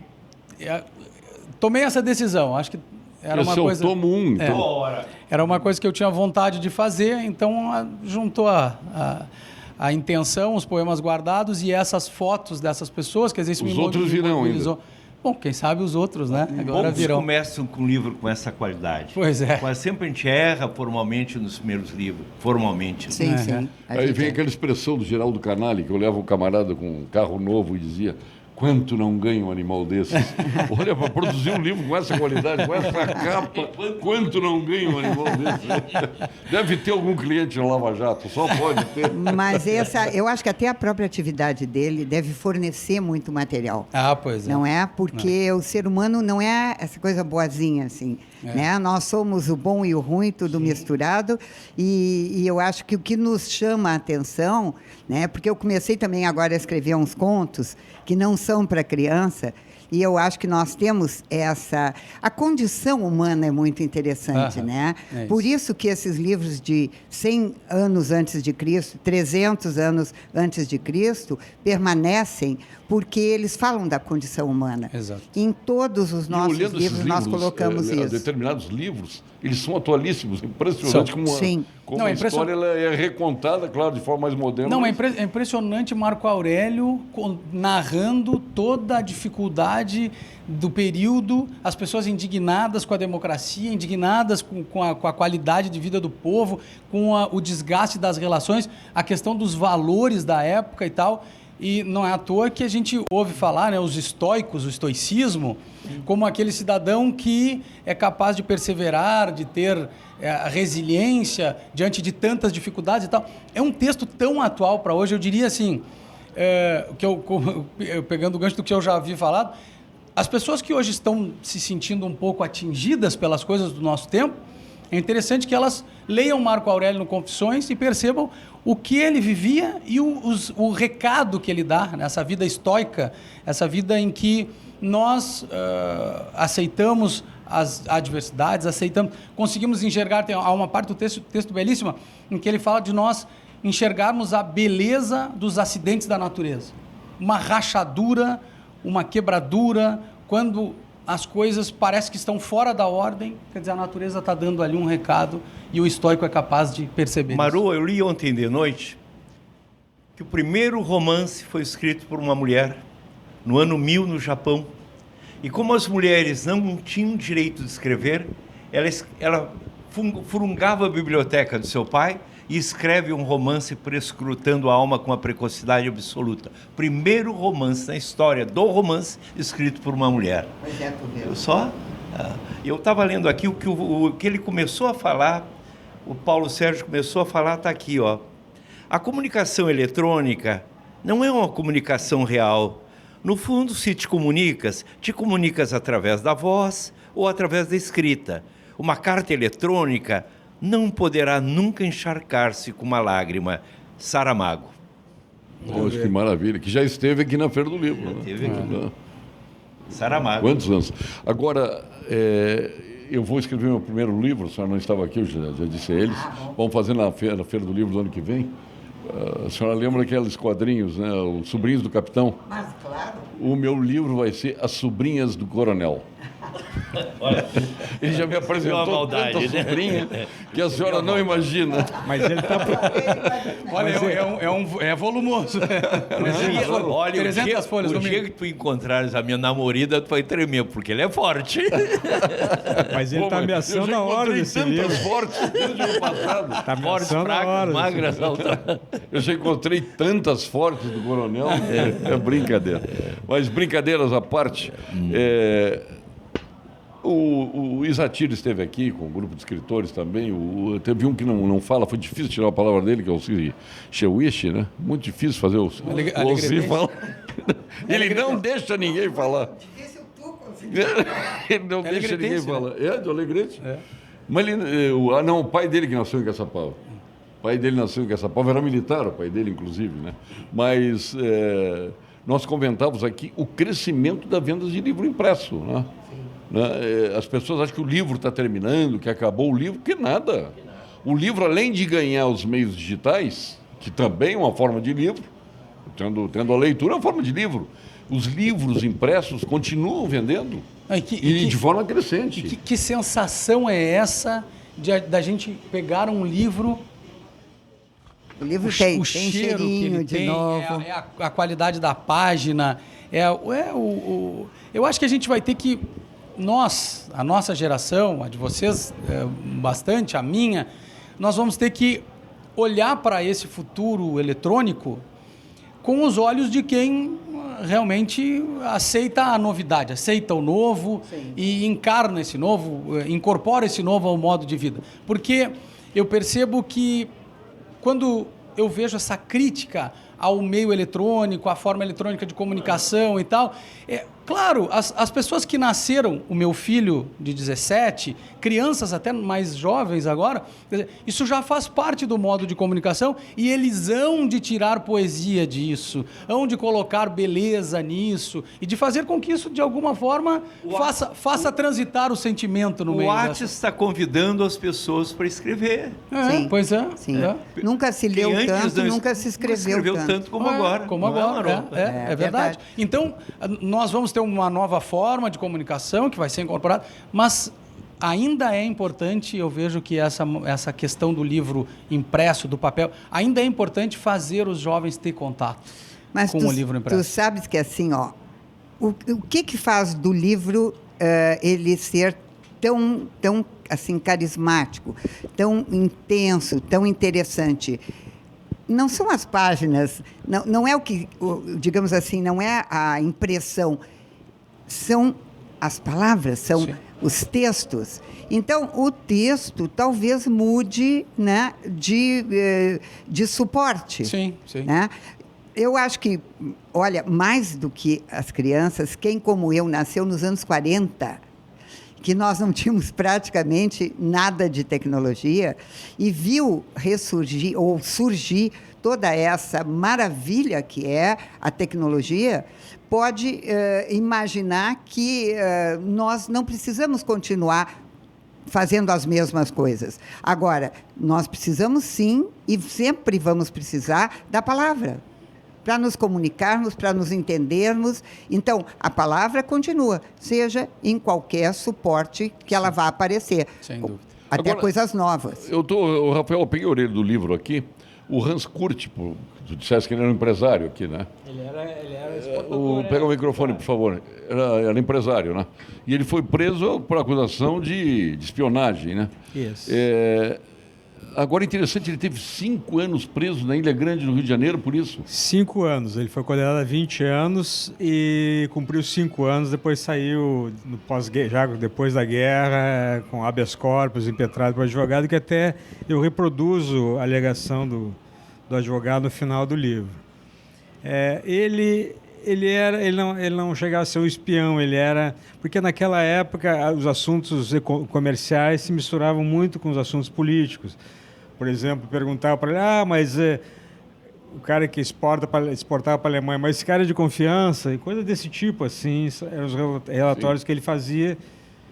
tomei essa decisão. Acho que era uma coisa... tomo 1, então. Era uma coisa que eu tinha vontade de fazer, então juntou a intenção, os poemas guardados e essas fotos dessas pessoas, quer dizer, isso os outros virão ainda. Bom, quem sabe os outros, né? Agora Poucos virão. começam com um livro com essa qualidade. Pois é. Quase sempre a gente erra formalmente nos primeiros livros. Formalmente. Sim, É. sim. Aí vem aquela expressão do Geraldo Canali, que eu levo um camarada com um carro novo e dizia: Quanto não ganha um animal desses? Olha, para produzir um livro com essa qualidade, com essa capa, quanto não ganha um animal desses? Deve ter algum cliente no Lava Jato, só pode ter. Mas eu acho que até a própria atividade dele deve fornecer muito material. Ah, pois é. Não é? Porque o ser humano não é essa coisa boazinha, assim. Né? Nós somos o bom e o ruim, tudo misturado. E eu acho que o que nos chama a atenção, né? Porque eu comecei também agora a escrever uns contos que não são para criança, e eu acho que nós temos essa... A condição humana é muito interessante, né? É Por isso que esses livros de 100 anos antes de Cristo, 300 anos antes de Cristo, permanecem porque eles falam da condição humana. Exato. Em todos os nossos olhando esses livros nós colocamos isso. Determinados livros, eles são atualíssimos, impressionante como Não, a é história ela é recontada, claro, de forma mais moderna. Não, mas... é impressionante Marco Aurélio narrando toda a dificuldade do período, as pessoas indignadas com a democracia, indignadas com a qualidade de vida do povo, com o desgaste das relações, a questão dos valores da época e tal. E não é à toa que a gente ouve falar, né, os estoicos, o estoicismo, como aquele cidadão que é capaz de perseverar, de ter a resiliência diante de tantas dificuldades e tal. É um texto tão atual para hoje, eu diria assim, pegando o gancho do que eu já havia falado, as pessoas que hoje estão se sentindo um pouco atingidas pelas coisas do nosso tempo, é interessante que elas leiam Marco Aurélio no Confissões e percebam o que ele vivia e o recado que ele dá nessa vida estoica, essa vida em que nós aceitamos as adversidades, conseguimos enxergar, há uma parte do texto belíssima, em que ele fala de nós enxergarmos a beleza dos acidentes da natureza. Uma rachadura, uma quebradura, quando as coisas parecem que estão fora da ordem, quer dizer, a natureza está dando ali um recado e o estoico é capaz de perceber Maru, isso. Eu li ontem de noite que o primeiro romance foi escrito por uma mulher no ano 1000 no Japão. E como as mulheres não tinham direito de escrever, ela furungava a biblioteca do seu pai e escreve um romance prescrutando a alma com uma precocidade absoluta. Primeiro romance na história do romance escrito por uma mulher. Pois é, tu viu. Eu estava lendo aqui o que ele começou a falar, o Paulo Sérgio começou a falar, está aqui, ó. A comunicação eletrônica não é uma comunicação real. No fundo, se te comunicas através da voz ou através da escrita. Uma carta eletrônica não poderá nunca encharcar-se com uma lágrima. Saramago. Poxa, que maravilha. Que já esteve aqui na Feira do Livro. Esteve aqui. Saramago. Quantos anos? Agora, eu vou escrever meu primeiro livro, a senhora não estava aqui, eu já disse a eles. Vamos fazer na Feira do Livro do ano que vem. A senhora lembra aqueles quadrinhos, né? Os Sobrinhos do Capitão? Mas, claro. O meu livro vai ser As Sobrinhas do Coronel. Olha, ele já me apresentou tanta sobrinha que a senhora não imagina. Mas ele está... Olha, é volumoso. Olha, 300 folhas o no dia mínimo. que tu encontrares a minha namorada, tu vai tremer, porque ele é forte. Mas ele está ameaçando a hora desse livro. Tantas fortes desde o ano passado. Está Fortes, ameaçando a hora. fracas, magras, altas. Eu já encontrei tantas fortes do Coronel. É brincadeira. Mas brincadeiras à parte, o Isatir esteve aqui com um grupo de escritores também. Teve um que não fala, foi difícil tirar a palavra dele, que é o Shewish, né? Muito difícil fazer o Ossi falar. Ele não deixa ninguém falar. Difícil tu conseguir. Ele não deixa ninguém falar. É, de Alegrete? É. Mas o pai dele que nasceu em Caçapava. O pai dele nasceu em Caçapava, era militar, o pai dele, inclusive, né? Mas nós comentávamos aqui o crescimento da venda de livro impresso, né? As pessoas acham que o livro está terminando, que acabou o livro, que nada. O livro, além de ganhar os meios digitais, que também é uma forma de livro, tendo a leitura é uma forma de livro, os livros impressos continuam vendendo de forma crescente. Que sensação é essa da gente pegar um livro... O livro tem o cheiro cheirinho que ele de tem, novo. a qualidade da página, eu acho que a gente vai ter que, a nossa geração, a de vocês bastante, a minha, nós vamos ter que olhar para esse futuro eletrônico com os olhos de quem realmente aceita a novidade, aceita o novo e encarna esse novo, incorpora esse novo ao modo de vida. Porque eu percebo que quando eu vejo essa crítica ao meio eletrônico, à forma eletrônica de comunicação e tal, claro, as pessoas que nasceram, o meu filho de 17, crianças até mais jovens agora, quer dizer, isso já faz parte do modo de comunicação e eles hão de tirar poesia disso, hão de colocar beleza nisso e de fazer com que isso, de alguma forma, faça transitar o sentimento no meio O Whats está convidando as pessoas para escrever. Sim. Pois é. Sim. Nunca se leu Quem antes tanto, não nunca se escreveu tanto. como agora. Como não agora, Haroldo? é verdade. Então, nós vamos ter uma nova forma de comunicação que vai ser incorporada, mas ainda é importante, eu vejo que essa questão do livro impresso, do papel, ainda é importante fazer os jovens ter contato com o livro impresso. Tu sabes que assim, ó, o que faz do livro ele ser tão assim carismático, tão intenso, tão interessante? Não são as páginas, não é digamos assim, não é a impressão, são as palavras, são Sim. os textos. Então, o texto talvez mude, né, de suporte. Sim, sim. Né? Eu acho que, olha, mais do que as crianças, quem como eu nasceu nos anos 40, que nós não tínhamos praticamente nada de tecnologia, e viu ressurgir ou surgir toda essa maravilha que é a tecnologia, pode imaginar que nós não precisamos continuar fazendo as mesmas coisas. Agora, nós precisamos sim, e sempre vamos precisar, da palavra, para nos comunicarmos, para nos entendermos. Então, a palavra continua, seja em qualquer suporte que ela vá aparecer. Sem dúvida. Até Agora, coisas novas. Rafael, eu peguei a orelha do livro aqui. O Hans Kurt, tu disseste que ele era um empresário aqui, né? Ele era exportador. Pega o microfone, por favor. Era empresário, né? E ele foi preso por acusação de espionagem, né? Isso. Agora, interessante, ele teve 5 anos preso na Ilha Grande, no Rio de Janeiro, por isso. 5 anos. Ele foi condenado a 20 anos e cumpriu 5 anos. Depois saiu, já depois da guerra, com habeas corpus impetrado pelo advogado, que até eu reproduzo a alegação do advogado no final do livro. Ele não chegava a ser um espião, ele era... Porque naquela época os assuntos comerciais se misturavam muito com os assuntos políticos. Por exemplo, perguntava para ele, mas o cara que exportava para a Alemanha, mas esse cara é de confiança, e coisa desse tipo, assim, eram os relatórios Sim. que ele fazia,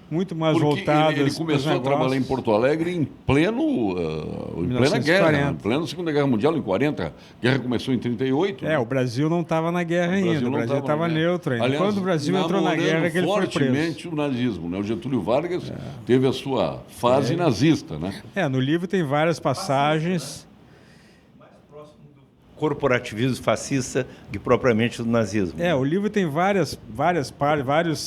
muito mais voltados. Ele começou a trabalhar em Porto Alegre em plena guerra, em plena Segunda Guerra Mundial, em 40. A guerra começou em 38. O Brasil não estava na guerra ainda, o Brasil estava neutro ainda. Aliás, quando o Brasil entrou na guerra, que ele foi preso. Fortemente o nazismo, né? O Getúlio Vargas teve a sua fase nazista, né? No livro tem várias passagens... corporativismo fascista que propriamente do nazismo. O livro tem vários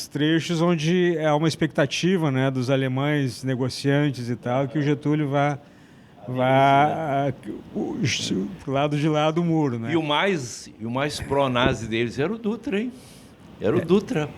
trechos onde há uma expectativa, né, dos alemães negociantes e tal, que o Getúlio vá pro lado de lá do muro, né? E o mais pró-nazi deles era o Dutra, hein? Era o Dutra.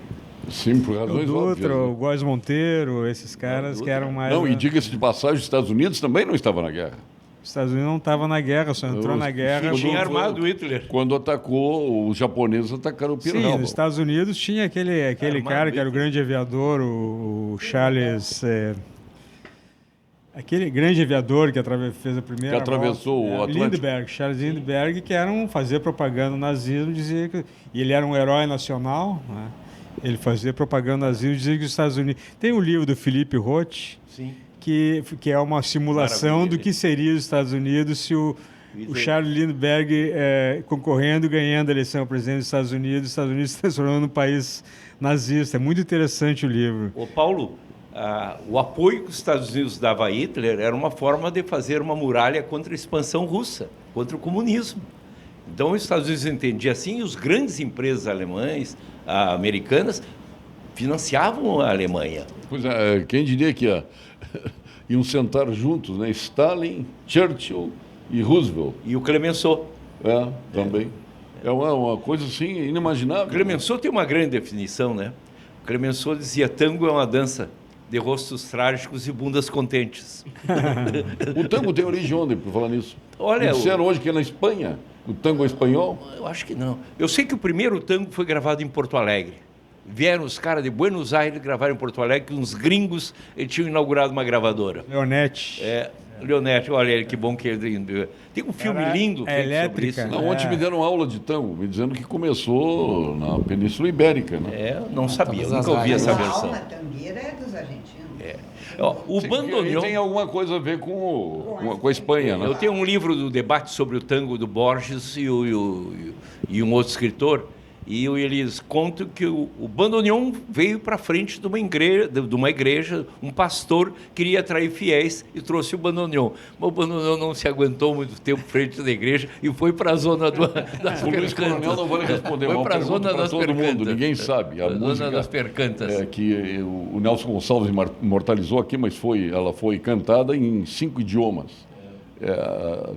Sim, por razões óbvias. O Dutra, o Góes Monteiro, esses caras que eram mais... Não, e diga-se de passagem, os Estados Unidos também não estavam na guerra. Os Estados Unidos não estava na guerra, só entrou na guerra... Tinha armado o Hitler. Quando atacou, os japoneses atacaram o Pearl Harbor. Sim, nos Estados Unidos tinha aquele cara que era o grande aviador, o Charles... aquele grande aviador que fez a primeira que atravessou o Atlântico. Charles Lindbergh, que fazia propaganda do nazismo, dizia que... E ele era um herói nacional, né? Ele fazia propaganda do nazismo e dizia que os Estados Unidos... Tem um livro do Philippe Roth... Sim. Que é uma simulação do que seria os Estados Unidos se o Charles Lindbergh concorrendo, ganhando a eleição ao presidente dos Estados Unidos se transformando num país nazista. É muito interessante o livro. Paulo, o apoio que os Estados Unidos davam a Hitler era uma forma de fazer uma muralha contra a expansão russa, contra o comunismo. Então, os Estados Unidos entendiam assim, e os grandes empresas alemães, americanas, financiavam a Alemanha. Pois é, quem diria que iam sentar juntos, né? Stalin, Churchill e Roosevelt. E o Clemenceau. Também. É uma coisa assim inimaginável. Clemenceau tem uma grande definição, né? Clemenceau dizia: tango é uma dança de rostos trágicos e bundas contentes. O tango tem origem onde, por falar nisso? Olha, Me disseram hoje que é na Espanha. O tango é espanhol? Eu acho que não. Eu sei que o primeiro tango foi gravado em Porto Alegre. Vieram os caras de Buenos Aires gravar em Porto Alegre, que uns gringos tinham inaugurado uma gravadora. Leonete. Leonete, olha ele, que bom que ele... Tem um filme lindo feito sobre isso. Não, ontem me deram aula de tango, me dizendo que começou na Península Ibérica, né? Não sabia, nunca ouvi essa versão. A alma tangueira é dos argentinos. O bandoneon... Tem alguma coisa a ver com a Espanha, né? Eu tenho um livro do debate sobre o tango do Borges e um outro escritor, e eles contam que o bandoneon veio para frente de uma igreja, um pastor queria atrair fiéis e trouxe o bandoneon. Mas o bandoneon não se aguentou muito tempo frente da igreja e foi para a zona das O Luiz Coronel não vai responder, foi uma para a pergunta zona para das todo percantas. mundo, ninguém sabe. A zona música das percantas. que o Nelson Gonçalves imortalizou aqui, mas ela foi cantada em 5 idiomas.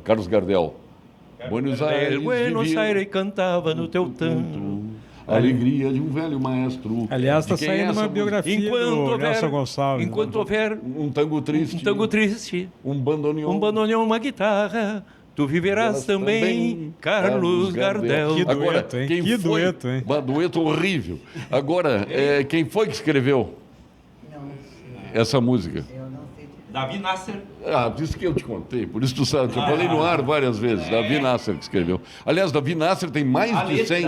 Carlos Gardel. Buenos Aires cantava no teu tanto. A alegria de um velho maestro. Aliás, está De quem é saindo essa uma música? biografia do Nelson Gonçalves. Enquanto houver Um tango triste. Um bandoneon. uma guitarra, tu viverás também, Carlos Gardel. Que dueto, Agora, hein? quem Que foi? dueto, hein? Dueto horrível. Agora, quem foi que escreveu essa música? Davi Nasser. Isso que eu te contei, por isso tu sabe, eu falei no ar várias vezes, Davi Nasser que escreveu. Aliás, Davi Nasser tem mais de 100,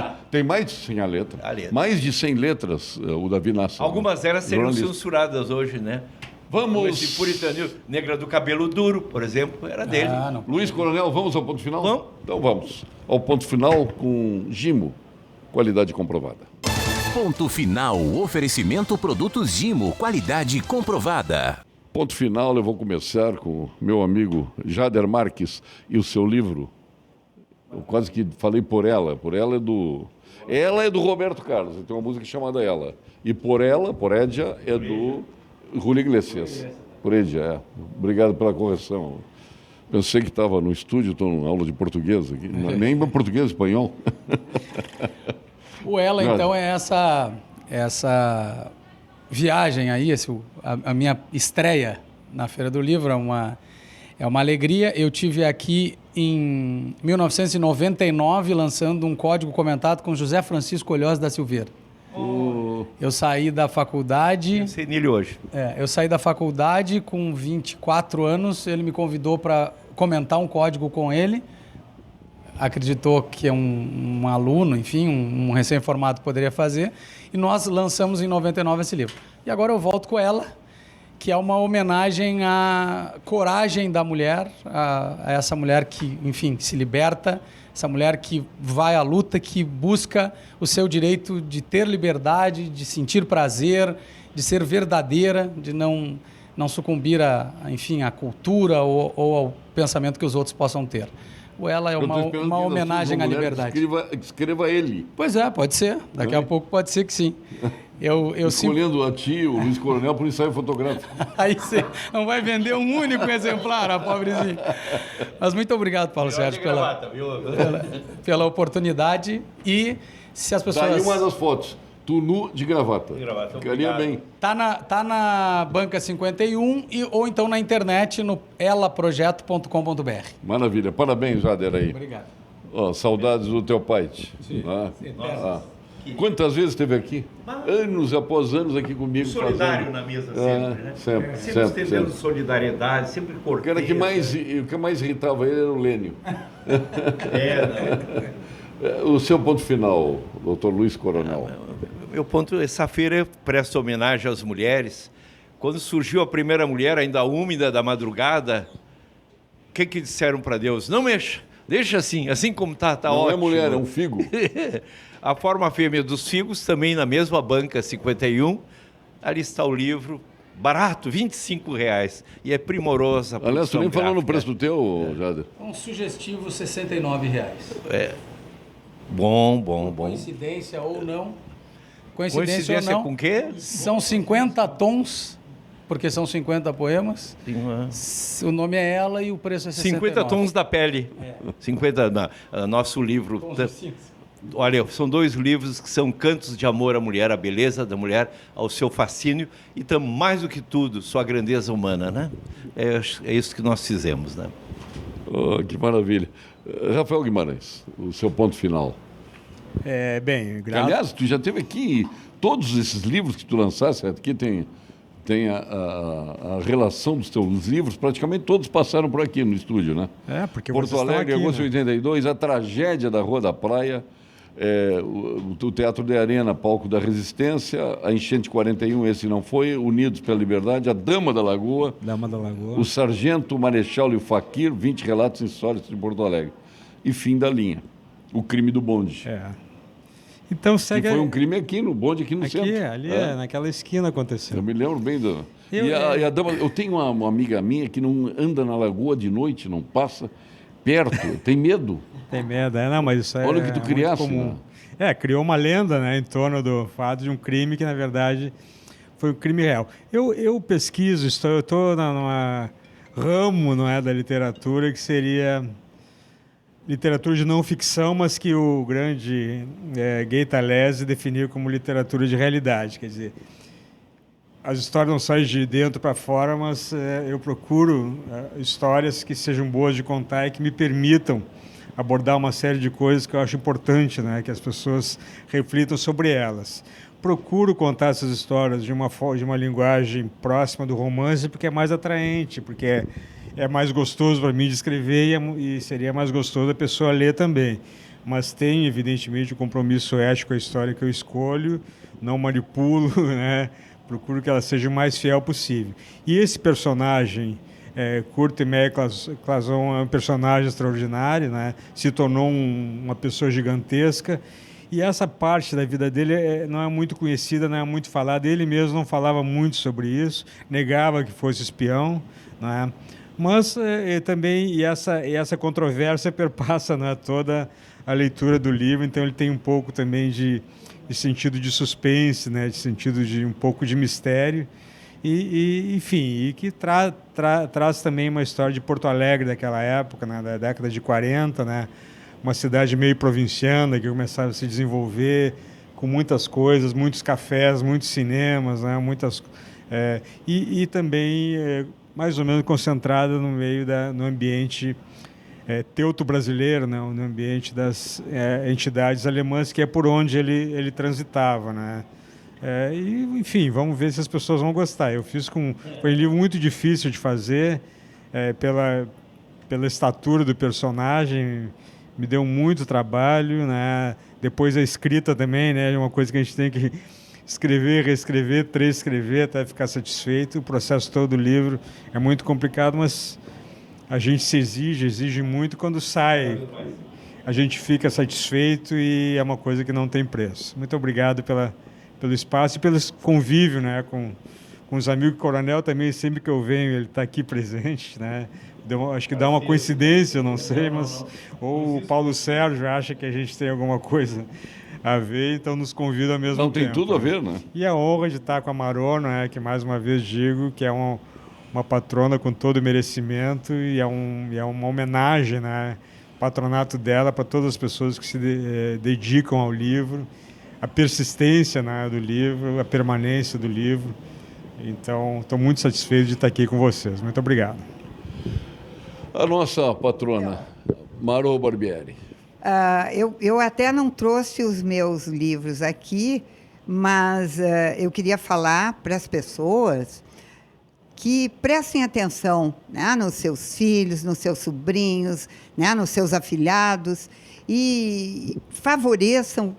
a letra. Mais de 100 letras, o Davi Nasser. Algumas delas seriam jornalista. censuradas hoje, né? Vamos. Esse puritanismo, Negra do Cabelo Duro, por exemplo, era dele. Luiz Coronel, vamos ao ponto final? Vamos. Então vamos. Ao ponto final com Gimo, qualidade comprovada. Ponto final. Oferecimento produtos Gimo, qualidade comprovada. Ponto final, eu vou começar com meu amigo Jader Marques e o seu livro. Eu quase que falei Por Ela. Por Ela é do... Ela é do Roberto Carlos, tem uma música chamada Ela. E Por Ela, Por Edia, é do Julio Iglesias. Por Edia, Obrigado pela correção. Pensei que estava no estúdio, estou na aula de português aqui. Nem português, espanhol. O Ela, então, é essa viagem aí, a minha estreia na Feira do Livro, é uma alegria. Eu tive aqui em 1999 lançando um código comentado com José Francisco Olhós da Silveira. Eu saí da faculdade... Eu sei nele hoje. Eu saí da faculdade com 24 anos, ele me convidou para comentar um código com ele, acreditou que um aluno, enfim, um recém-formado poderia fazer, e nós lançamos em 99 esse livro. E agora eu volto com Ela, que é uma homenagem à coragem da mulher, a essa mulher que, enfim, se liberta, essa mulher que vai à luta, que busca o seu direito de ter liberdade, de sentir prazer, de ser verdadeira, de não sucumbir enfim, à cultura ou ao pensamento que os outros possam ter. Ela é uma homenagem à liberdade. Escreva ele. Pois é, pode ser. Daqui a pouco pode ser que sim. Escolhendo a ti, o Luiz Coronel, por ensaio fotográfico. Aí você não vai vender um único exemplar, a pobrezinha. Mas muito obrigado, Paulo Sérgio, pela oportunidade. E se as pessoas... Daí uma das fotos. Tu nu de gravata. Ficaria bem. Tá na Banca 51 ou então na internet no elaprojeto.com.br. Maravilha. Parabéns, Jader, aí. Obrigado. Saudades do teu pai. Sim. Quantas vezes esteve aqui? Anos após anos aqui comigo. Solidário na mesa sempre, né? Sempre estendendo solidariedade, sempre cortês. O que mais irritava ele era o Lênio. O seu ponto final, doutor Luiz Coronel. Meu ponto, essa feira presta homenagem às mulheres. Quando surgiu a primeira mulher, ainda úmida da madrugada, o que disseram para Deus? Não mexa, deixa assim como está ótimo. Não é mulher, é um figo. A forma fêmea dos figos, também na mesma Banca 51, ali está o livro, barato, R$25. E é primorosa a produção. Aliás, tu nem falou no gráfica. preço do teu, Jader. Um sugestivo R$69. Bom. Coincidência ou não. Coincidência com o quê? São 50 tons, porque são 50 poemas. O nome é Ela e o preço é 69. 50 tons da pele. 50, nosso livro. Olha, são 2 livros que são cantos de amor à mulher, à beleza da mulher, ao seu fascínio e também, mais do que tudo, sua grandeza humana, né? É isso que nós fizemos, né? Oh, que maravilha. Rafael Guimarães, o seu ponto final. Aliás, tu já teve aqui, todos esses livros que tu lançaste, aqui tem a relação dos teus livros, praticamente todos passaram por aqui no estúdio, né? Porque Porto Alegre, agosto de 82, A Tragédia da Rua da Praia, o Teatro de Arena, Palco da Resistência, A Enchente 41, esse não foi, Unidos pela Liberdade, A Dama da Lagoa, O Sargento, o Marechal e o Faquir, 20 relatos insólitos de Porto Alegre. E Fim da Linha, O Crime do Bonde. Então segue. Que foi um crime aqui no bonde, aqui no centro. Ali, naquela esquina aconteceu. Eu me lembro bem do. E a dama, eu tenho uma amiga minha que não anda na lagoa de noite, não passa perto, tem medo. Tem medo, não, mas isso Olha o que tu criaste. Comum. Criou uma lenda, né, em torno do fato de um crime que, na verdade, foi um crime real. Eu pesquiso, eu estou numa ramo, não é, da literatura que seria literatura de não ficção, mas que o grande Gay Talese definiu como literatura de realidade. Quer dizer, as histórias não saem de dentro para fora, mas eu procuro histórias que sejam boas de contar e que me permitam abordar uma série de coisas que eu acho importante, né, que as pessoas reflitam sobre elas. Procuro contar essas histórias de uma linguagem próxima do romance, porque é mais atraente, porque é mais gostoso para mim de escrever e seria mais gostoso a pessoa ler também. Mas tem, evidentemente, um compromisso ético com a história que eu escolho, não manipulo, né? Procuro que ela seja o mais fiel possível. E esse personagem, Kurt Meyer Clason, é um personagem extraordinário, né? Se tornou uma pessoa gigantesca. E essa parte da vida dele não é muito conhecida, não é muito falada. Ele mesmo não falava muito sobre isso, negava que fosse espião, né? Mas também essa controvérsia perpassa, né, toda a leitura do livro, então ele tem um pouco também de sentido de suspense, né, de sentido de um pouco de mistério, enfim, e que traz também uma história de Porto Alegre daquela época, né, da década de 40, né, uma cidade meio provinciana que começava a se desenvolver com muitas coisas, muitos cafés, muitos cinemas, né, e também mais ou menos concentrada no meio no ambiente teuto-brasileiro, né, no ambiente das entidades alemãs, que é por onde ele transitava, né. Enfim, vamos ver se as pessoas vão gostar. Eu fiz foi um livro muito difícil de fazer, pela estatura do personagem, me deu muito trabalho, né. Depois a escrita também, né, é uma coisa que a gente tem que escrever, reescrever, transcrever até ficar satisfeito. O processo todo do livro é muito complicado, mas a gente se exige muito. Quando sai, a gente fica satisfeito e é uma coisa que não tem preço. Muito obrigado pelo espaço e pelo convívio, né, com os amigos. O Coronel também, sempre que eu venho, ele está aqui presente, né? Acho que dá uma coincidência, eu não sei, mas ou o Paulo Sérgio acha que a gente tem alguma coisa a ver, então nos convida ao mesmo tempo. Não, tem tudo a ver, né? E a honra de estar com a Marô, né, que mais uma vez digo que é uma patrona com todo o merecimento e é uma homenagem, né, patronato dela para todas as pessoas que se dedicam ao livro, a persistência, né, do livro, a permanência do livro. Então, estou muito satisfeito de estar aqui com vocês. Muito obrigado. A nossa patrona, Marô Barbieri. Eu até não trouxe os meus livros aqui, mas eu queria falar para as pessoas que prestem atenção, né, nos seus filhos, nos seus sobrinhos, né, nos seus afilhados e favoreçam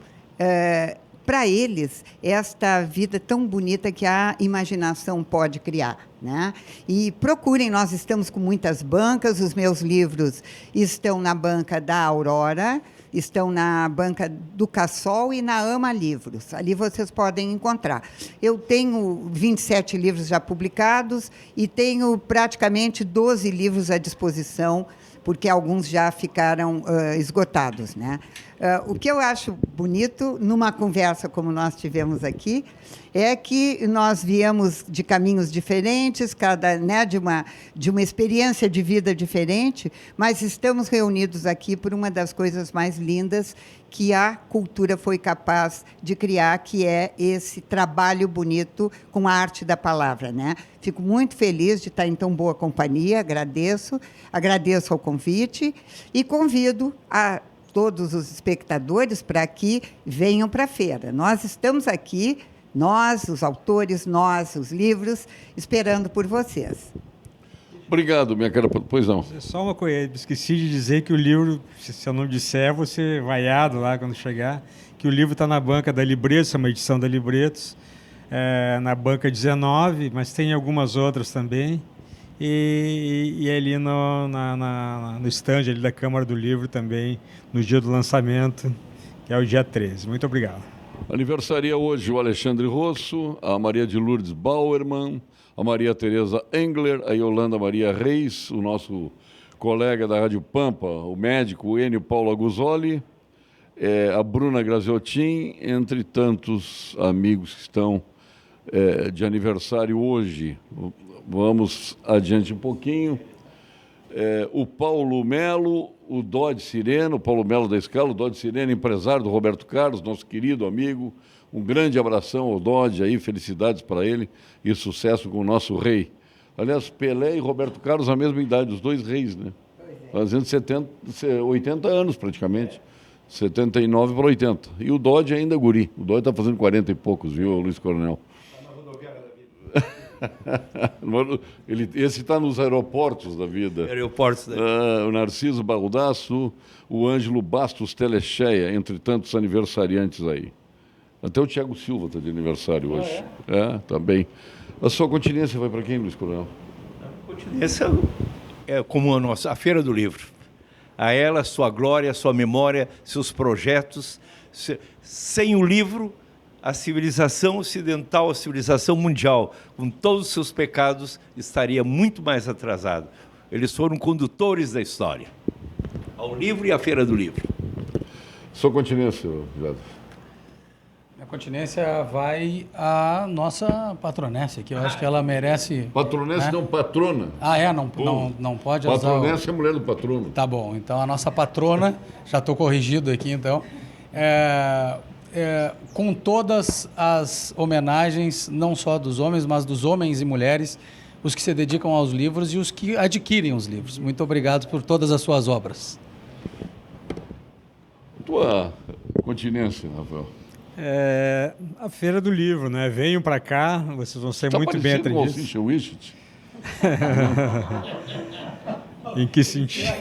para eles esta vida tão bonita que a imaginação pode criar, né? E procurem, nós estamos com muitas bancas, os meus livros estão na banca da Aurora, estão na banca do Cassol e na Ama Livros. Ali vocês podem encontrar. Eu tenho 27 livros já publicados e tenho praticamente 12 livros à disposição, porque alguns já ficaram esgotados, né? O que eu acho bonito, numa conversa como nós tivemos aqui, é que nós viemos de caminhos diferentes, né, de uma experiência de vida diferente, mas estamos reunidos aqui por uma das coisas mais lindas que a cultura foi capaz de criar, que é esse trabalho bonito com a arte da palavra, né? Fico muito feliz de estar em tão boa companhia, agradeço ao convite e convido a todos os espectadores para que venham para a feira. Nós estamos aqui, nós, os autores, nós, os livros, esperando por vocês. Obrigado, minha cara. Pois não. Só uma coisa, esqueci de dizer que o livro, se eu não disser, vou ser vaiado lá quando chegar, que o livro está na banca da Libretos, é uma edição da Libretos, na banca 19, mas tem algumas outras também. E ali no stand ali da Câmara do Livro também, no dia do lançamento, que é o dia 13. Muito obrigado. Aniversaria hoje o Alexandre Rosso, a Maria de Lourdes Bauerman, a Maria Tereza Engler, a Yolanda Maria Reis, o nosso colega da Rádio Pampa, o médico Enio Paulo Aguzoli, a Bruna Graziotin, entre tantos amigos que estão de aniversário hoje. Vamos adiante um pouquinho. O Paulo Melo, o Dodge Sireno, o Paulo Melo da Escala, o Dodge Sireno, empresário do Roberto Carlos, nosso querido amigo. Um grande abração ao Dodge aí, felicidades para ele e sucesso com o nosso rei. Aliás, Pelé e Roberto Carlos, a mesma idade, os dois reis, né? Fazendo 80 anos praticamente. 79 para 80. E o Dodge ainda guri. O Dodge está fazendo 40 e poucos, viu, Luiz Coronel? Está na rodoviária da vida. Esse está nos aeroportos da vida. Aeroportos da vida. O Narciso Baldasso, o Ângelo Bastos Telecheia, entre tantos aniversariantes aí. Até o Thiago Silva está de aniversário hoje. Também. A sua continência vai para quem, Luiz Coronel? A continência é como a Feira do Livro. A ela, sua glória, sua memória, seus projetos. Sem o livro, a civilização ocidental, a civilização mundial, com todos os seus pecados, estaria muito mais atrasada. Eles foram condutores da história. Ao livro e à Feira do Livro. Sua continência, Jado. A continência vai à nossa patronessa, que eu acho que ela merece... Patronessa, né? Não, patrona. Não pode usar... Patronessa é mulher do patrono. Tá bom, então a nossa patrona, já estou corrigido aqui, então, com todas as homenagens, não só dos homens, mas dos homens e mulheres, os que se dedicam aos livros e os que adquirem os livros. Muito obrigado por todas as suas obras. Tua continência, Rafael. A Feira do Livro, né? Venham para cá, vocês vão ser muito bem atendidos. Em que sentido?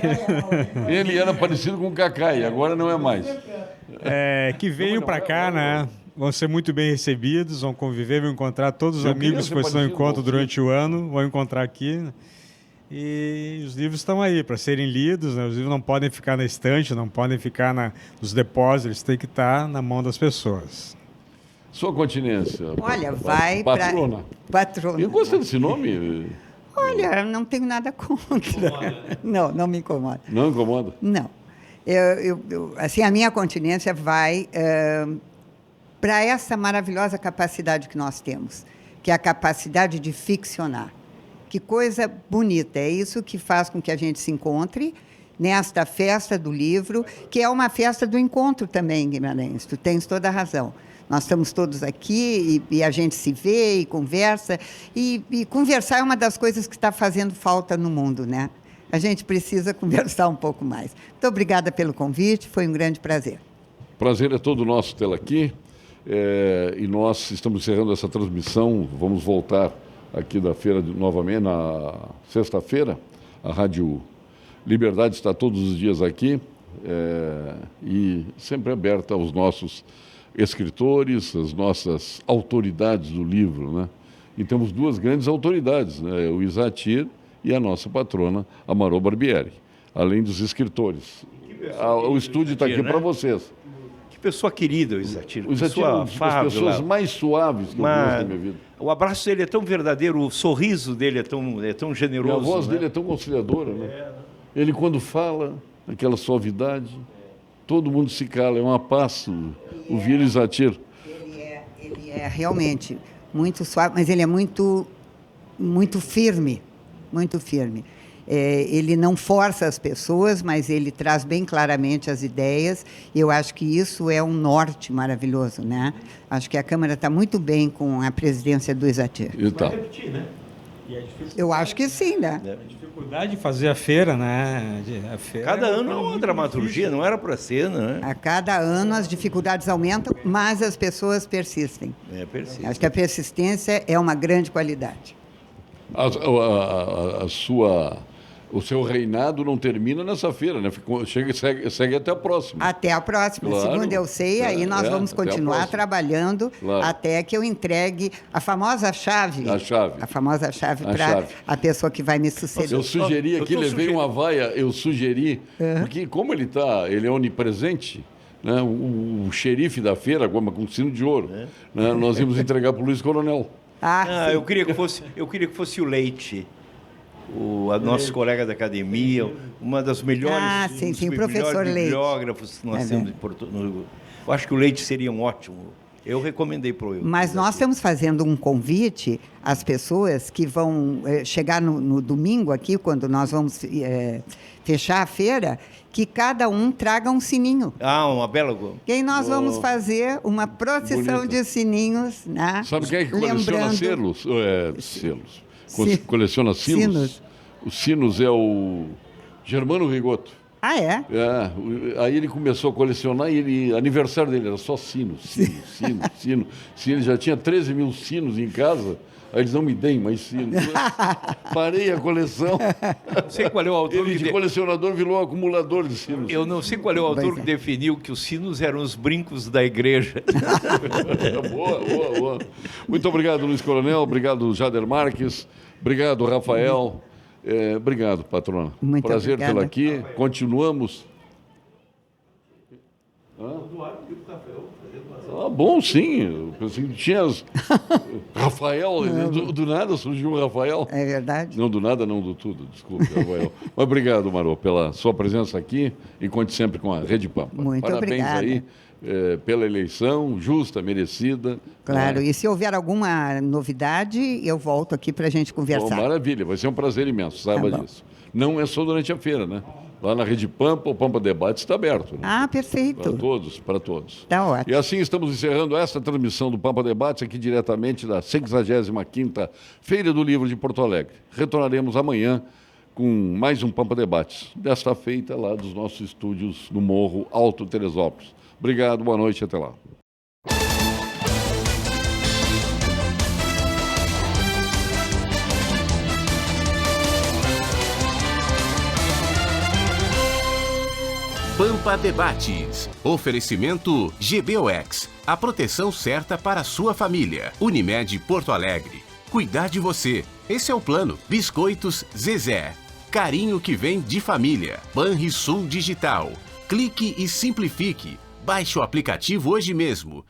Ele era parecido com o Cacá e agora não é mais. Que venham para cá, né? Vão ser muito bem recebidos, vão conviver, vão encontrar todos os amigos que vocês não encontram durante o ano, vão encontrar aqui. Né? E os livros estão aí para serem lidos, né? Os livros não podem ficar na estante, não podem ficar nos depósitos, eles têm que estar na mão das pessoas. Sua continência. Olha, vai para... Patrona. Patrona. Eu gostei desse nome. Olha, não tenho nada contra. Não me incomoda. Não incomoda? Não. Assim, a minha continência vai para essa maravilhosa capacidade que nós temos, que é a capacidade de ficcionar. Que coisa bonita, é isso que faz com que a gente se encontre nesta festa do livro, que é uma festa do encontro também, Guimarães, tu tens toda a razão. Nós estamos todos aqui e a gente se vê e conversa, e conversar é uma das coisas que está fazendo falta no mundo, né? A gente precisa conversar um pouco mais. Muito obrigada pelo convite, foi um grande prazer. Prazer é todo nosso tê-la aqui, e nós estamos encerrando essa transmissão, vamos voltar aqui da feira novamente, na sexta-feira. A Rádio Liberdade está todos os dias aqui e sempre aberta aos nossos escritores, às nossas autoridades do livro, né? E temos duas grandes autoridades, né? O Isatir e a nossa patrona, a Marô Barbieri, além dos escritores. O estúdio está aqui, né? Para vocês. Pessoa querida, o Isatir. O Isatir é uma das pessoas mais suaves que eu conheço na minha vida. O abraço dele é tão verdadeiro, o sorriso dele é tão generoso. E a voz dele é tão conciliadora, né? Ele, quando fala, aquela suavidade, todo mundo se cala, é uma paz o Vili Zatir. Ele é realmente muito suave, mas ele é muito firme, muito firme. Ele não força as pessoas, mas ele traz bem claramente as ideias. E eu acho que isso é um norte maravilhoso, né? Acho que a Câmara está muito bem com a presidência do Zatir. Então. Eu acho que sim, né? A dificuldade de fazer a feira, né? A feira Cada ano é uma dramaturgia, não era para ser, né? A cada ano as dificuldades aumentam, mas as pessoas persistem. Persiste. Acho que a persistência é uma grande qualidade. O seu reinado não termina nessa feira, né? Segue até a próxima. Até a próxima. Claro. Segundo eu sei, aí nós vamos continuar trabalhando até que eu entregue a famosa chave. A famosa chave para a pessoa que vai me suceder. Eu sugeri aqui, levei uma vaia, porque como ele é onipresente, né? O xerife da feira, com sino de ouro, né? Nós íamos entregar para o Luiz Coronel. Eu queria que fosse o Leite. O nosso colega da academia, uma das melhores, o professor Leite, bibliógrafos que nós temos em Portugal. Eu acho que o Leite seria um ótimo. Eu recomendei para o. Mas nós estamos fazendo um convite às pessoas que vão chegar no domingo aqui, quando nós vamos fechar a feira, que cada um traga um sininho. Uma bela. E aí nós vamos fazer uma procissão de sininhos, né? Sabe quem é que coleciona selos? Coleciona sinos. Os sinos é o Germano Rigoto. É? Aí ele começou a colecionar e aniversário dele era só sino. Ele já tinha 13 mil sinos em casa. Aí eles não me deem mais sinos. Parei a coleção. Não sei qual é o autor. Ele de colecionador virou um acumulador de sinos. Eu não sei qual é o autor que definiu que os sinos eram os brincos da igreja. Boa. Muito obrigado, Luiz Coronel. Obrigado, Jader Marques. Obrigado, Rafael. Obrigado, patrona. Muito prazer obrigada. tê-la aqui. Continuamos. Bom, sim. Eu pensei que tinha Rafael, do nada surgiu o Rafael. É verdade. Não do nada, não do tudo, desculpe, Rafael. Mas obrigado, Marô, pela sua presença aqui e conte sempre com a Rede Pampa. Muito Parabéns obrigada. aí pela eleição, justa, merecida. Claro, e se houver alguma novidade, eu volto aqui para a gente conversar. Maravilha, vai ser um prazer imenso, saiba disso. Não é só durante a feira, né? Lá na Rede Pampa, o Pampa Debate está aberto. Né? Perfeito. Para todos. Tá ótimo. E assim estamos encerrando esta transmissão do Pampa Debates aqui diretamente da 65ª Feira do Livro de Porto Alegre. Retornaremos amanhã com mais um Pampa Debates, desta feita lá dos nossos estúdios no Morro Alto Teresópolis. Obrigado, boa noite e até lá. Pampa Debates. Oferecimento GBOX. A proteção certa para a sua família. Unimed Porto Alegre. Cuidar de você. Esse é o plano. Biscoitos Zezé. Carinho que vem de família. Banrisul Digital. Clique e simplifique. Baixe o aplicativo hoje mesmo.